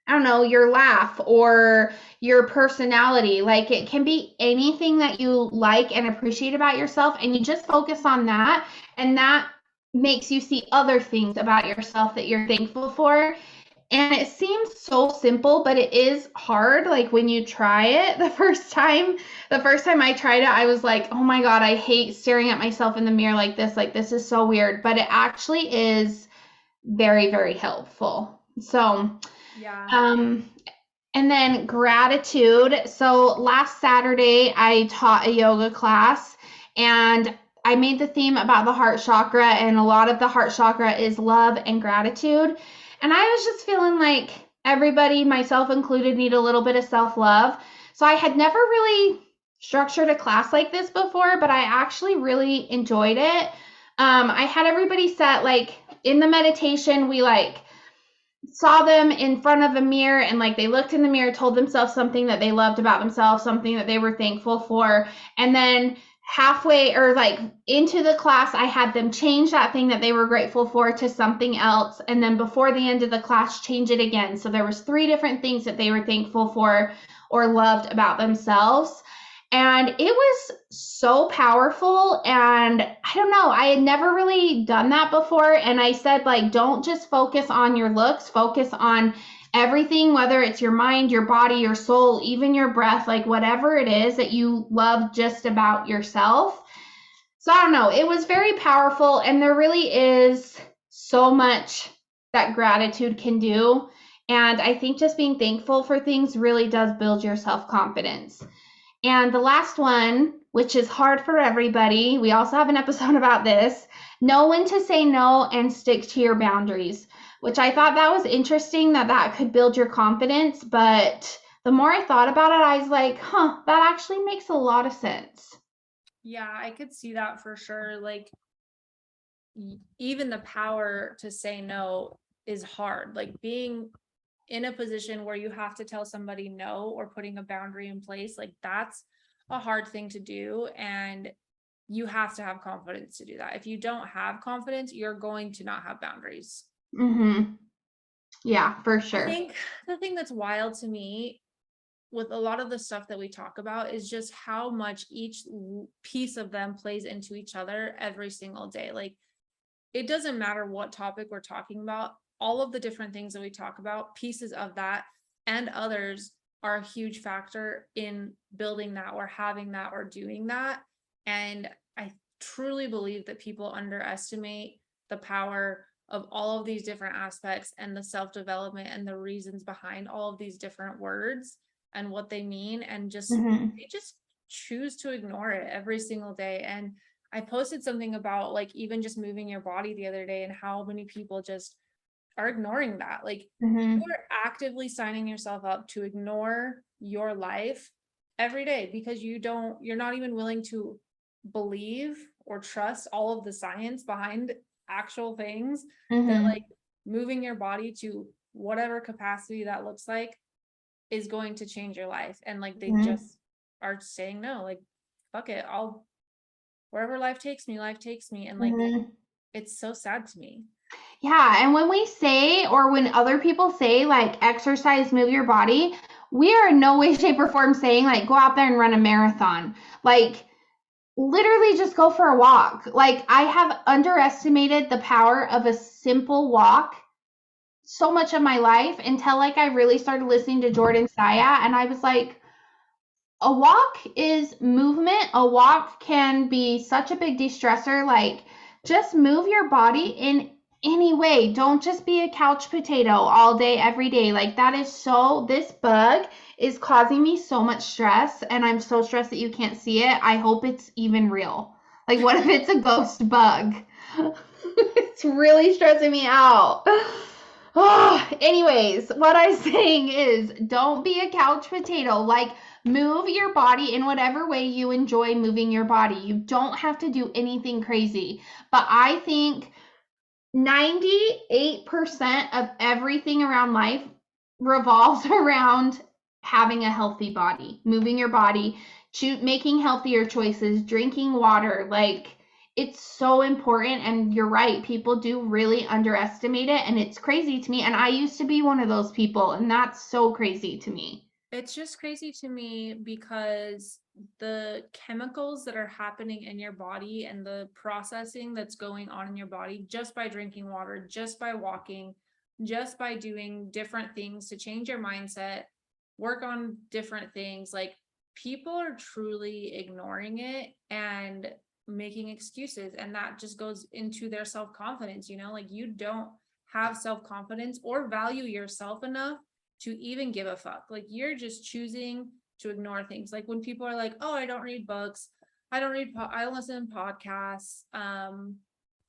I don't know, your laugh or your personality. Like it can be anything that you like and appreciate about yourself, and you just focus on that, and that makes you see other things about yourself that you're thankful for. And it seems so simple, but it is hard. Like when you try it the first time I tried it, I was like, oh my God, I hate staring at myself in the mirror like this. Like this is so weird, but it actually is very, very helpful. So, Yeah. And then gratitude. So last Saturday, I taught a yoga class, and I made the theme about the heart chakra, and a lot of the heart chakra is love and gratitude. And I was just feeling like everybody, myself included, need a little bit of self-love. So I had never really structured a class like this before, but I actually really enjoyed it. I had everybody set like in the meditation, we like saw them in front of a mirror, and like they looked in the mirror, told themselves something that they loved about themselves, something that they were thankful for. And then halfway or like into the class, I had them change that thing that they were grateful for to something else. And then before the end of the class, change it again. So there was 3 different things that they were thankful for or loved about themselves. And it was so powerful. And I don't know, I had never really done that before. And I said, like, don't just focus on your looks, focus on everything, whether it's your mind, your body, your soul, even your breath, like whatever it is that you love just about yourself. So I don't know, it was very powerful. And there really is so much that gratitude can do. And I think just being thankful for things really does build your self-confidence. And the last one, which is hard for everybody, we also have an episode about this, know when to say no and stick to your boundaries, which I thought that was interesting that could build your confidence. But the more I thought about it, I was like, that actually makes a lot of sense. Yeah, I could see that for sure. Like, even the power to say no is hard. Like being in a position where you have to tell somebody no or putting a boundary in place, like that's a hard thing to do. And you have to have confidence to do that. If you don't have confidence, you're going to not have boundaries. Yeah, for sure. I think the thing that's wild to me with a lot of the stuff that we talk about is just how much each piece of them plays into each other every single day. Like, it doesn't matter what topic we're talking about, all of the different things that we talk about, pieces of that and others are a huge factor in building that or having that or doing that. And I truly believe that people underestimate the power of all of these different aspects and the self-development and the reasons behind all of these different words and what they mean, and just they just choose to ignore it every single day. And I posted something about like even just moving your body the other day and how many people just are ignoring that. Like Mm-hmm. you're actively signing yourself up to ignore your life every day because you're not even willing to believe or trust all of the science behind actual things that Mm-hmm. like moving your body to whatever capacity that looks like is going to change your life. And like they Mm-hmm. just are saying no, like fuck it, I'll wherever life takes me. And like Mm-hmm. it's so sad to me. Yeah, and when we say, or when other people say, like, exercise, move your body, we are in no way, shape, or form saying, like, go out there and run a marathon. Like, literally just go for a walk. Like, I have underestimated the power of a simple walk so much of my life until, like, I really started listening to Jordan Saya, and I was like, a walk is movement. A walk can be such a big de-stressor. Like, just move your body in any way. Don't just be a couch potato all day, every day. Like, that is so, this bug is causing me so much stress, and I'm so stressed that you can't see it. I hope it's even real. Like, what if it's a ghost bug? It's really stressing me out. Oh, anyways, what I'm saying is don't be a couch potato. Like, move your body in whatever way you enjoy moving your body. You don't have to do anything crazy. But I think 98% of everything around life revolves around having a healthy body, moving your body, making healthier choices, drinking water. Like, it's so important. And you're right, people do really underestimate it. And it's crazy to me. And I used to be one of those people. And that's so crazy to me. It's just crazy to me because the chemicals that are happening in your body and the processing that's going on in your body just by drinking water, just by walking, just by doing different things to change your mindset, work on different things, like people are truly ignoring it and making excuses. And that just goes into their self-confidence, like you don't have self-confidence or value yourself enough to even give a fuck. Like you're just choosing to ignore things. Like when people are like, oh, I don't read books, I don't listen to podcasts.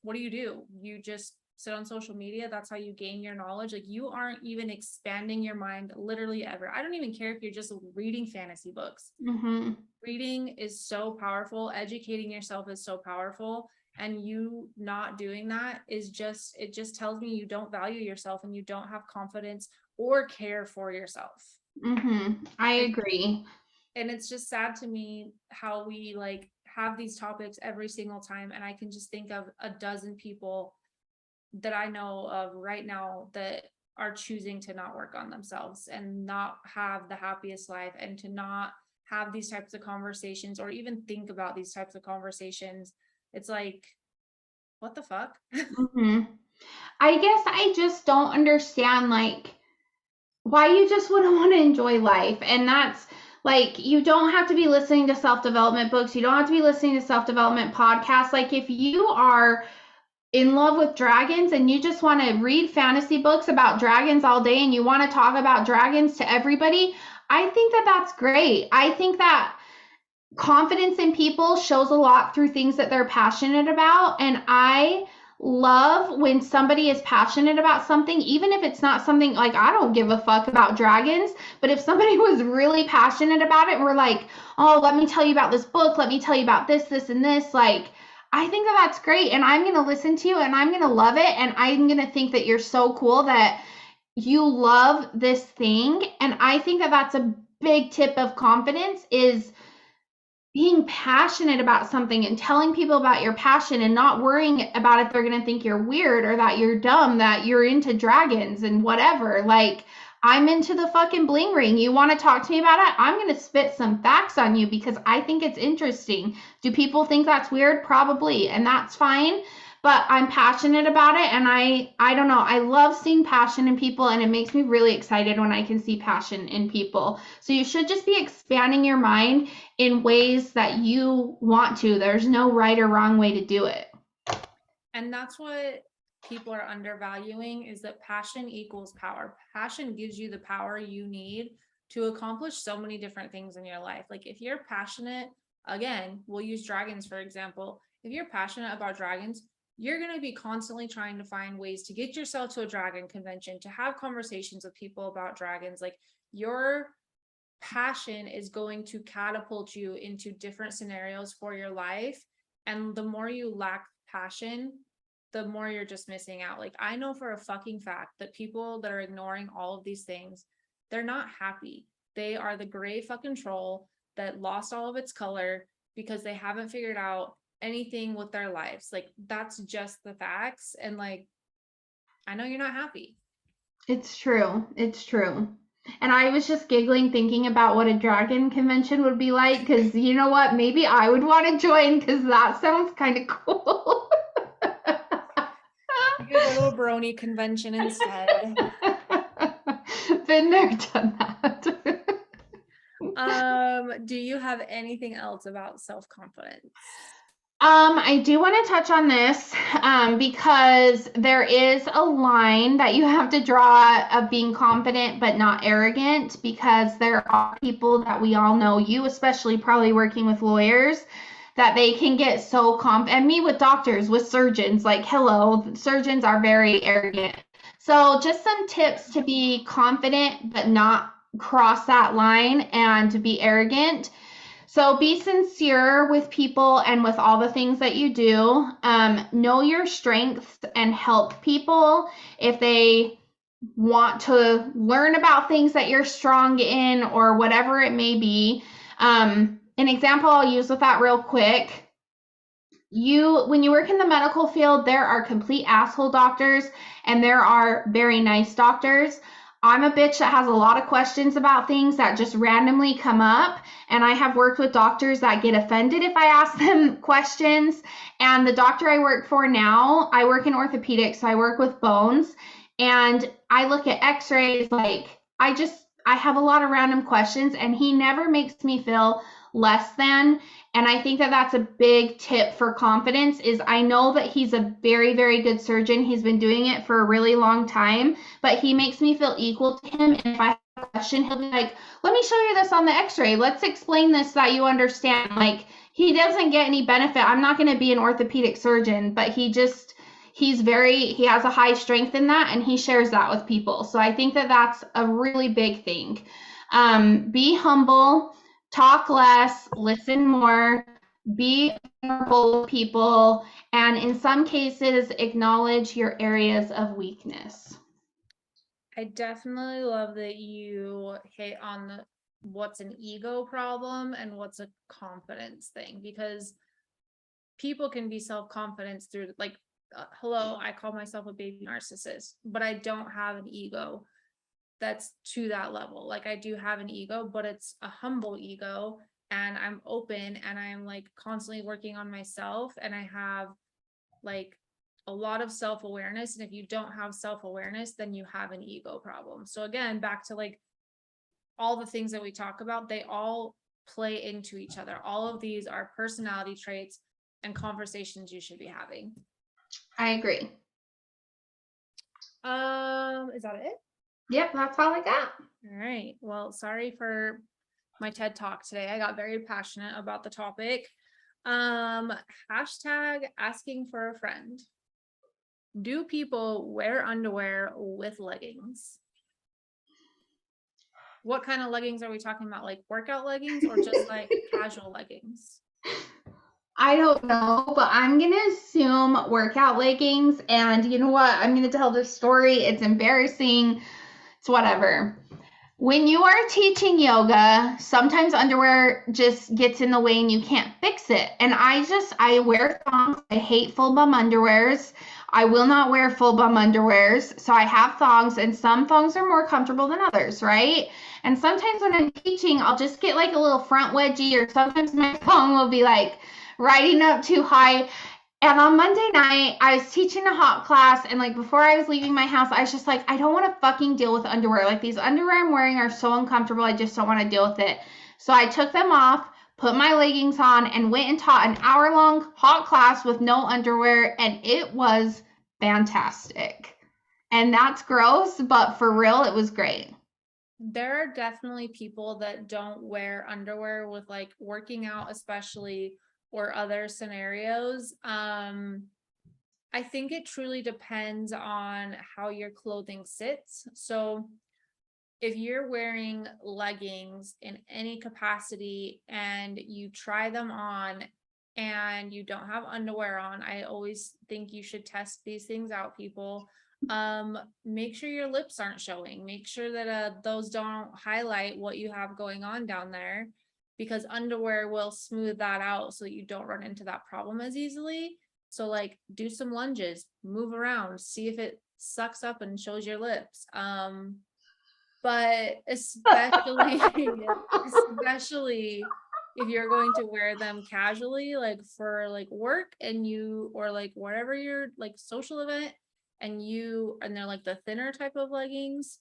What do? You just sit on social media. That's how you gain your knowledge. Like you aren't even expanding your mind literally ever. I don't even care if you're just reading fantasy books. Mm-hmm. Reading is so powerful. Educating yourself is so powerful. And you not doing that is just, it just tells me you don't value yourself and you don't have confidence or care for yourself. Mm-hmm. I agree. And it's just sad to me how we like have these topics every single time. And I can just think of a dozen people that I know of right now that are choosing to not work on themselves and not have the happiest life and to not have these types of conversations or even think about these types of conversations. It's like, what the fuck? Mm-hmm. I guess I just don't understand, like, why you just wouldn't want to enjoy life. And that's like, you don't have to be listening to self-development books. You don't have to be listening to self-development podcasts. Like, if you are in love with dragons and you just want to read fantasy books about dragons all day and you want to talk about dragons to everybody, I think that that's great. I think that confidence in people shows a lot through things that they're passionate about. And I love when somebody is passionate about something, even if it's not something like, I don't give a fuck about dragons, but if somebody was really passionate about it and we're like, oh, let me tell you about this book, let me tell you about this, this, and this, like, I think that that's great. And I'm going to listen to you and I'm going to love it. And I'm going to think that you're so cool that you love this thing. And I think that that's a big tip of confidence, is being passionate about something and telling people about your passion and not worrying about if they're going to think you're weird or that you're dumb, that you're into dragons and whatever. Like, I'm into the fucking Bling Ring. You want to talk to me about it? I'm going to spit some facts on you because I think it's interesting. Do people think that's weird? Probably, and that's fine. But I'm passionate about it, and I don't know. I love seeing passion in people, and it makes me really excited when I can see passion in people. So you should just be expanding your mind in ways that you want to. There's no right or wrong way to do it. And that's what people are undervaluing, is that passion equals power. Passion gives you the power you need to accomplish so many different things in your life. Like if you're passionate, again, we'll use dragons for example. if you're passionate about dragons, you're going to be constantly trying to find ways to get yourself to a dragon convention, to have conversations with people about dragons. Like, your passion is going to catapult you into different scenarios for your life. And the more you lack passion, the more you're just missing out. Like, I know for a fucking fact that people that are ignoring all of these things, they're not happy. They are the gray fucking troll that lost all of its color because they haven't figured out anything with their lives. Like, that's just the facts. And like, I know you're not happy. It's true. It's true. And I was just giggling thinking about what a dragon convention would be like, because you know what? Maybe I would want to join, because that sounds kind of cool. You could go to a brony convention instead. Been there, done that. Do you have anything else about self-confidence? I do want to touch on this because there is a line that you have to draw of being confident but not arrogant, because there are people that we all know, you especially probably working with lawyers, that they can get so confident. And me with doctors, with surgeons, like, hello, surgeons are very arrogant. So just some tips to be confident but not cross that line and to be arrogant. So be sincere with people and with all the things that you do. Know your strengths and help people if they want to learn about things that you're strong in or whatever it may be. An example I'll use with that real quick. When you work in the medical field, there are complete asshole doctors and there are very nice doctors. I'm a bitch that has a lot of questions about things that just randomly come up. And I have worked with doctors that get offended if I ask them questions. And the doctor I work for now, I work in orthopedics, so I work with bones. And I look at x-rays, like, I have a lot of random questions, and he never makes me feel less than. And I think that that's a big tip for confidence. Is I know that he's a very, very good surgeon. He's been doing it for a really long time, but he makes me feel equal to him. And if I have a question, he'll be like, let me show you this on the x-ray. Let's explain this so that you understand. Like, he doesn't get any benefit. I'm not going to be an orthopedic surgeon, but he has a high strength in that, and he shares that with people. So I think that that's a really big thing. Be humble. Talk less, listen more, be vulnerable with people, and in some cases, acknowledge your areas of weakness. I definitely love that you hit on what's an ego problem and what's a confidence thing, because people can be self-confidence through, like, hello, I call myself a baby narcissist, but I don't have an ego that's to that level. Like, I do have an ego, but it's a humble ego, and I'm open, and I'm like constantly working on myself, and I have like a lot of self-awareness. And if you don't have self-awareness, then you have an ego problem. So again, back to like all the things that we talk about, they all play into each other. All of these are personality traits and conversations you should be having. I agree. Is that it? Yep, that's all I got. All right. Well, sorry for my TED Talk today. I got very passionate about the topic. Hashtag asking for a friend. Do people wear underwear with leggings? What kind of leggings are we talking about? Like workout leggings or just like casual leggings? I don't know, but I'm going to assume workout leggings. And you know what? I'm going to tell this story. It's embarrassing. It's whatever. When you are teaching yoga, sometimes underwear just gets in the way and you can't fix it. And I wear thongs. I hate full bum underwears. I will not wear full bum underwears. So I have thongs, and some thongs are more comfortable than others, right? And sometimes when I'm teaching, I'll just get like a little front wedgie, or sometimes my thong will be like riding up too high. And on Monday night, I was teaching a hot class, and like before I was leaving my house, I was just like, I don't want to fucking deal with underwear. Like, these underwear I'm wearing are so uncomfortable. I just don't want to deal with it. So I took them off, put my leggings on, and went and taught an hour-long hot class with no underwear, and it was fantastic. And that's gross, but for real, it was great. There are definitely people that don't wear underwear with like working out, especially, or other scenarios. I think it truly depends on how your clothing sits. So if you're wearing leggings in any capacity and you try them on and you don't have underwear on, I always think you should test these things out, people. Make sure your lips aren't showing. Make sure that those don't highlight what you have going on down there, because underwear will smooth that out so that you don't run into that problem as easily. So like do some lunges, move around, see if it sucks up and shows your lips. But especially especially if you're going to wear them casually, like for like work and you, or like whatever your like social event, and they're like the thinner type of leggings.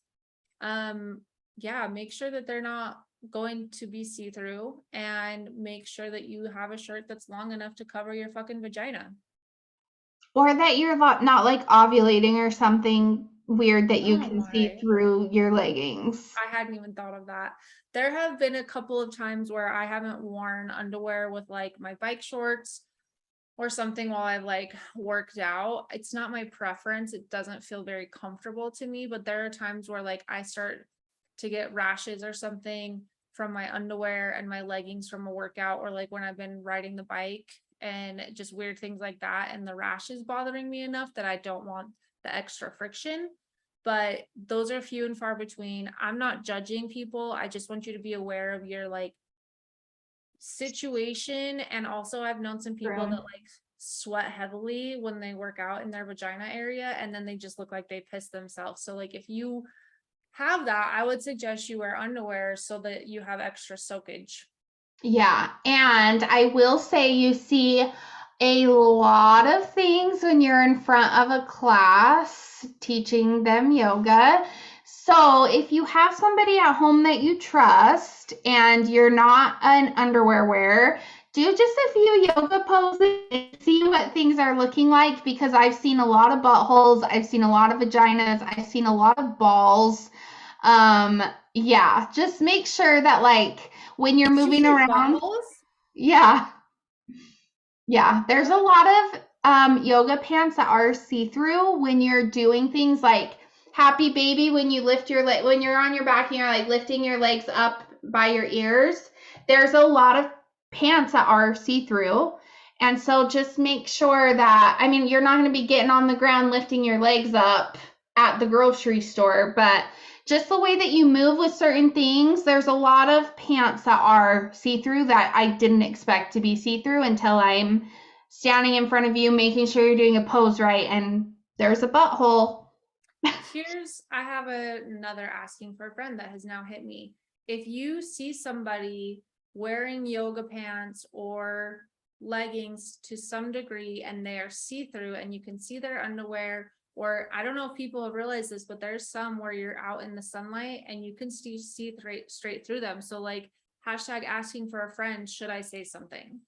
Yeah, make sure that they're not going to be see-through, and make sure that you have a shirt that's long enough to cover your fucking vagina. Or that you're not like ovulating or something weird that you Oh can see my. through your leggings. I hadn't even thought of that. There have been a couple of times where I haven't worn underwear with like my bike shorts or something while I've like worked out. It's not my preference. It doesn't feel very comfortable to me, but there are times where like I start to get rashes or something from my underwear and my leggings from a workout, or like when I've been riding the bike and just weird things like that. And the rash is bothering me enough that I don't want the extra friction. But those are few and far between. I'm not judging people. I just want you to be aware of your like situation. And also I've known some people that like sweat heavily when they work out in their vagina area, and then they just look like they pissed themselves. So like if you have that, I would suggest you wear underwear so that you have extra soakage. Yeah, and I will say you see a lot of things when you're in front of a class teaching them yoga. So if you have somebody at home that you trust and you're not an underwear wearer, do just a few yoga poses and see what things are looking like, because I've seen a lot of buttholes, I've seen a lot of vaginas, I've seen a lot of balls. Yeah, just make sure that like when you're Did you moving say around, buttholes? yeah, yeah, there's a lot of yoga pants that are see-through when you're doing things like happy baby, when you lift your leg, when you're on your back and you're like lifting your legs up by your ears. There's a lot of pants that are see-through. And so just make sure that, I mean, you're not going to be getting on the ground lifting your legs up at the grocery store, but just the way that you move with certain things, there's a lot of pants that are see-through that I didn't expect to be see-through until I'm standing in front of you, making sure you're doing a pose right, and there's a butthole. I have another asking for a friend that has now hit me. If you see somebody wearing yoga pants or leggings to some degree and they are see-through and you can see their underwear, or I don't know if people have realized this, but there's some where you're out in the sunlight and you can see straight through them. So like hashtag asking for a friend, should I say something?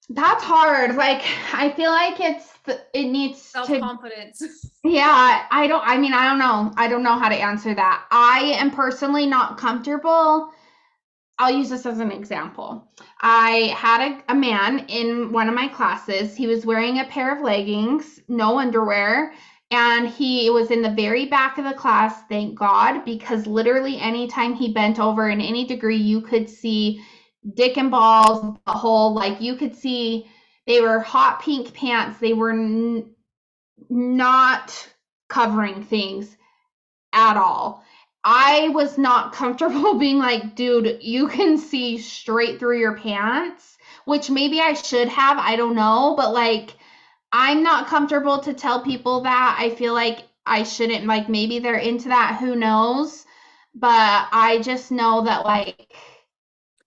That's hard. Like, I feel like it needs to, Self-confidence. yeah, I don't know. I don't know how to answer that. I am personally not comfortable. I'll use this as an example. I had a man in one of my classes. He was wearing a pair of leggings, no underwear, and he was in the very back of the class, thank God, because literally anytime he bent over in any degree, you could see dick and balls, a hole. Like you could see they were hot pink pants. They were not covering things at all. I was not comfortable being like, dude, you can see straight through your pants, which maybe I should have. I don't know. But like, I'm not comfortable to tell people that. I feel like I shouldn't, like, maybe they're into that. Who knows? But I just know that, like,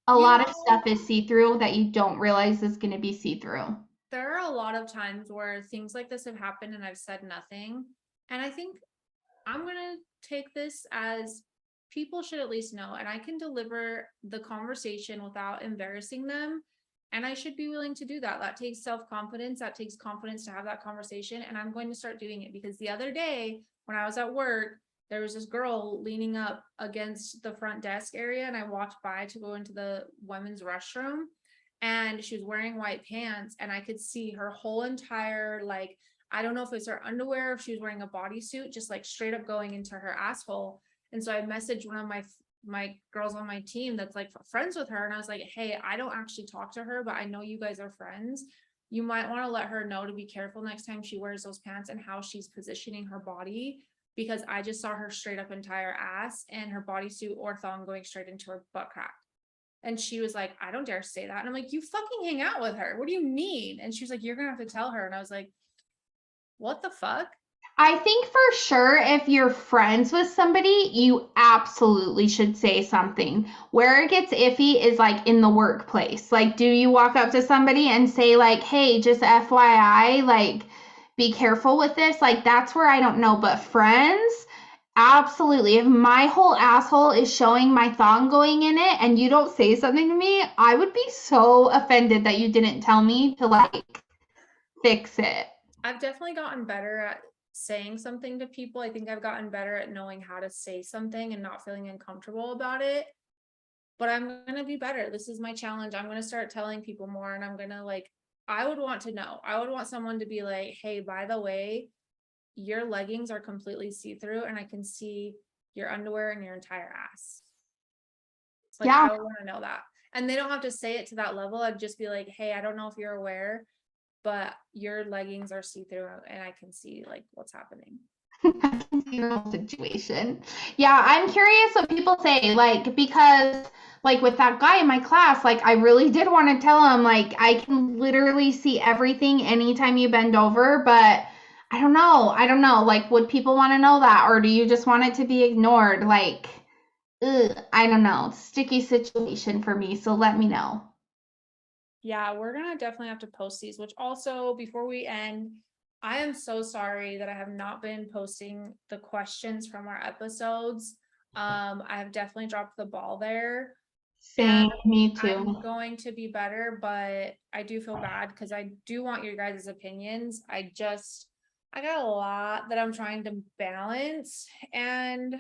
a You lot of know, stuff is see through that you don't realize is going to be see through. there are a lot of times where things like this have happened and I've said nothing. And I think I'm going to take this as people should at least know, and I can deliver the conversation without embarrassing them. And I should be willing to do that. That takes self-confidence. That takes confidence to have that conversation. And I'm going to start doing it, because the other day when I was at work, there was this girl leaning up against the front desk area, and I walked by to go into the women's restroom. and she was wearing white pants, and I could see her whole entire, like, I don't know if it's her underwear, if she was wearing a bodysuit, just like straight up going into her asshole. And so I messaged one of my girls on my team that's like friends with her, and I was like, hey, I don't actually talk to her, but I know you guys are friends. You might want to let her know to be careful next time she wears those pants and how she's positioning her body, because I just saw her straight up entire ass and her bodysuit or thong going straight into her butt crack. And she was like, I don't dare say that. And I'm like, you fucking hang out with her. What do you mean? And she was like, you're gonna have to tell her. And I was like, what the fuck? I think for sure, if you're friends with somebody, you absolutely should say something. Where it gets iffy is like in the workplace. Like, do you walk up to somebody and say, like, hey, just FYI, like, be careful with this? Like, that's where I don't know. But friends, absolutely. If my whole asshole is showing my thong going in it and you don't say something to me, I would be so offended that you didn't tell me to, like, fix it. I've definitely gotten better at saying something to people. I think I've gotten better at knowing how to say something and not feeling uncomfortable about it. But I'm going to be better. This is my challenge. I'm going to start telling people more, and I'm going to, like, I would want to know. I would want someone to be like, hey, by the way, your leggings are completely see-through and I can see your underwear and your entire ass. It's like, Yeah. I would want to know that. And they don't have to say it to that level. I'd just be like, hey, I don't know if you're aware, but your leggings are see-through and I can see, like, what's happening. Situation. Yeah, I'm curious what people say, like, because, like, with that guy in my class, like, I really did want to tell him, like, I can literally see everything anytime you bend over, but I don't know, like, would people want to know that, or do you just want it to be ignored? Like, I don't know, sticky situation for me, so let me know. Yeah, we're gonna definitely have to post these, which also, before we end, I am so sorry that I have not been posting the questions from our episodes. I have definitely dropped the ball there. Same, me I'm too. going to be better, but I do feel bad because I do want your guys' opinions. I got a lot that I'm trying to balance, and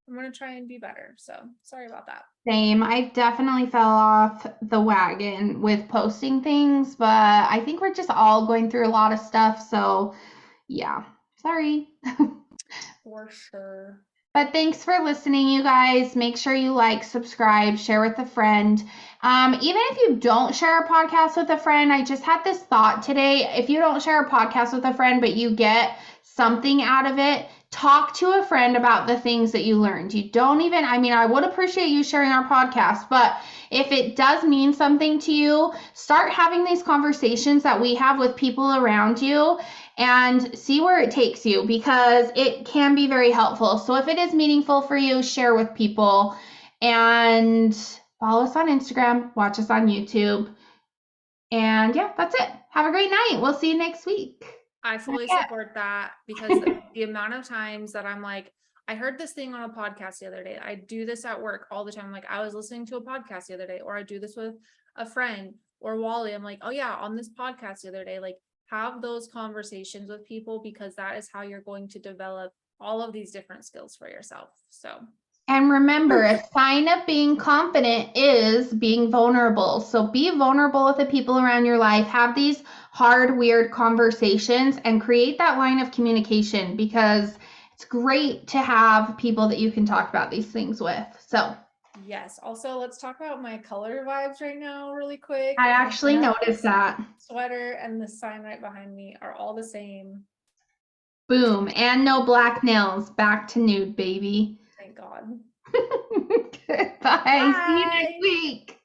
I'm gonna try and be better. So sorry about that. Same. I definitely fell off the wagon with posting things, but I think we're just all going through a lot of stuff. So, yeah, sorry. For sure. But thanks for listening, you guys. Make sure you like, subscribe, share with a friend. Even if you don't share a podcast with a friend, I just had this thought today. If you don't share a podcast with a friend, but you get something out of it, talk to a friend about the things that you learned. You don't even, I mean, I would appreciate you sharing our podcast, but if it does mean something to you, start having these conversations that we have with people around you and see where it takes you, because it can be very helpful. So if it is meaningful for you, share with people, and follow us on Instagram, watch us on YouTube. And yeah, that's it. Have a great night. We'll see you next week. I fully support that, because the amount of times that I'm like, I heard this thing on a podcast the other day. I do this at work all the time. Like, I was listening to a podcast the other day, or I do this with a friend or Wally. I'm like, oh yeah, on this podcast the other day. Like, have those conversations with people, because that is how you're going to develop all of these different skills for yourself. So, and remember, a sign of being confident is being vulnerable. So be vulnerable with the people around your life. Have these hard, weird conversations and create that line of communication, because it's great to have people that you can talk about these things with. So, yes. Also, let's talk about my color vibes right now really quick. I actually noticed that. Sweater and the sign right behind me are all the same. Boom. And no black nails. Back to nude, baby. Thank God. Goodbye. See you next week.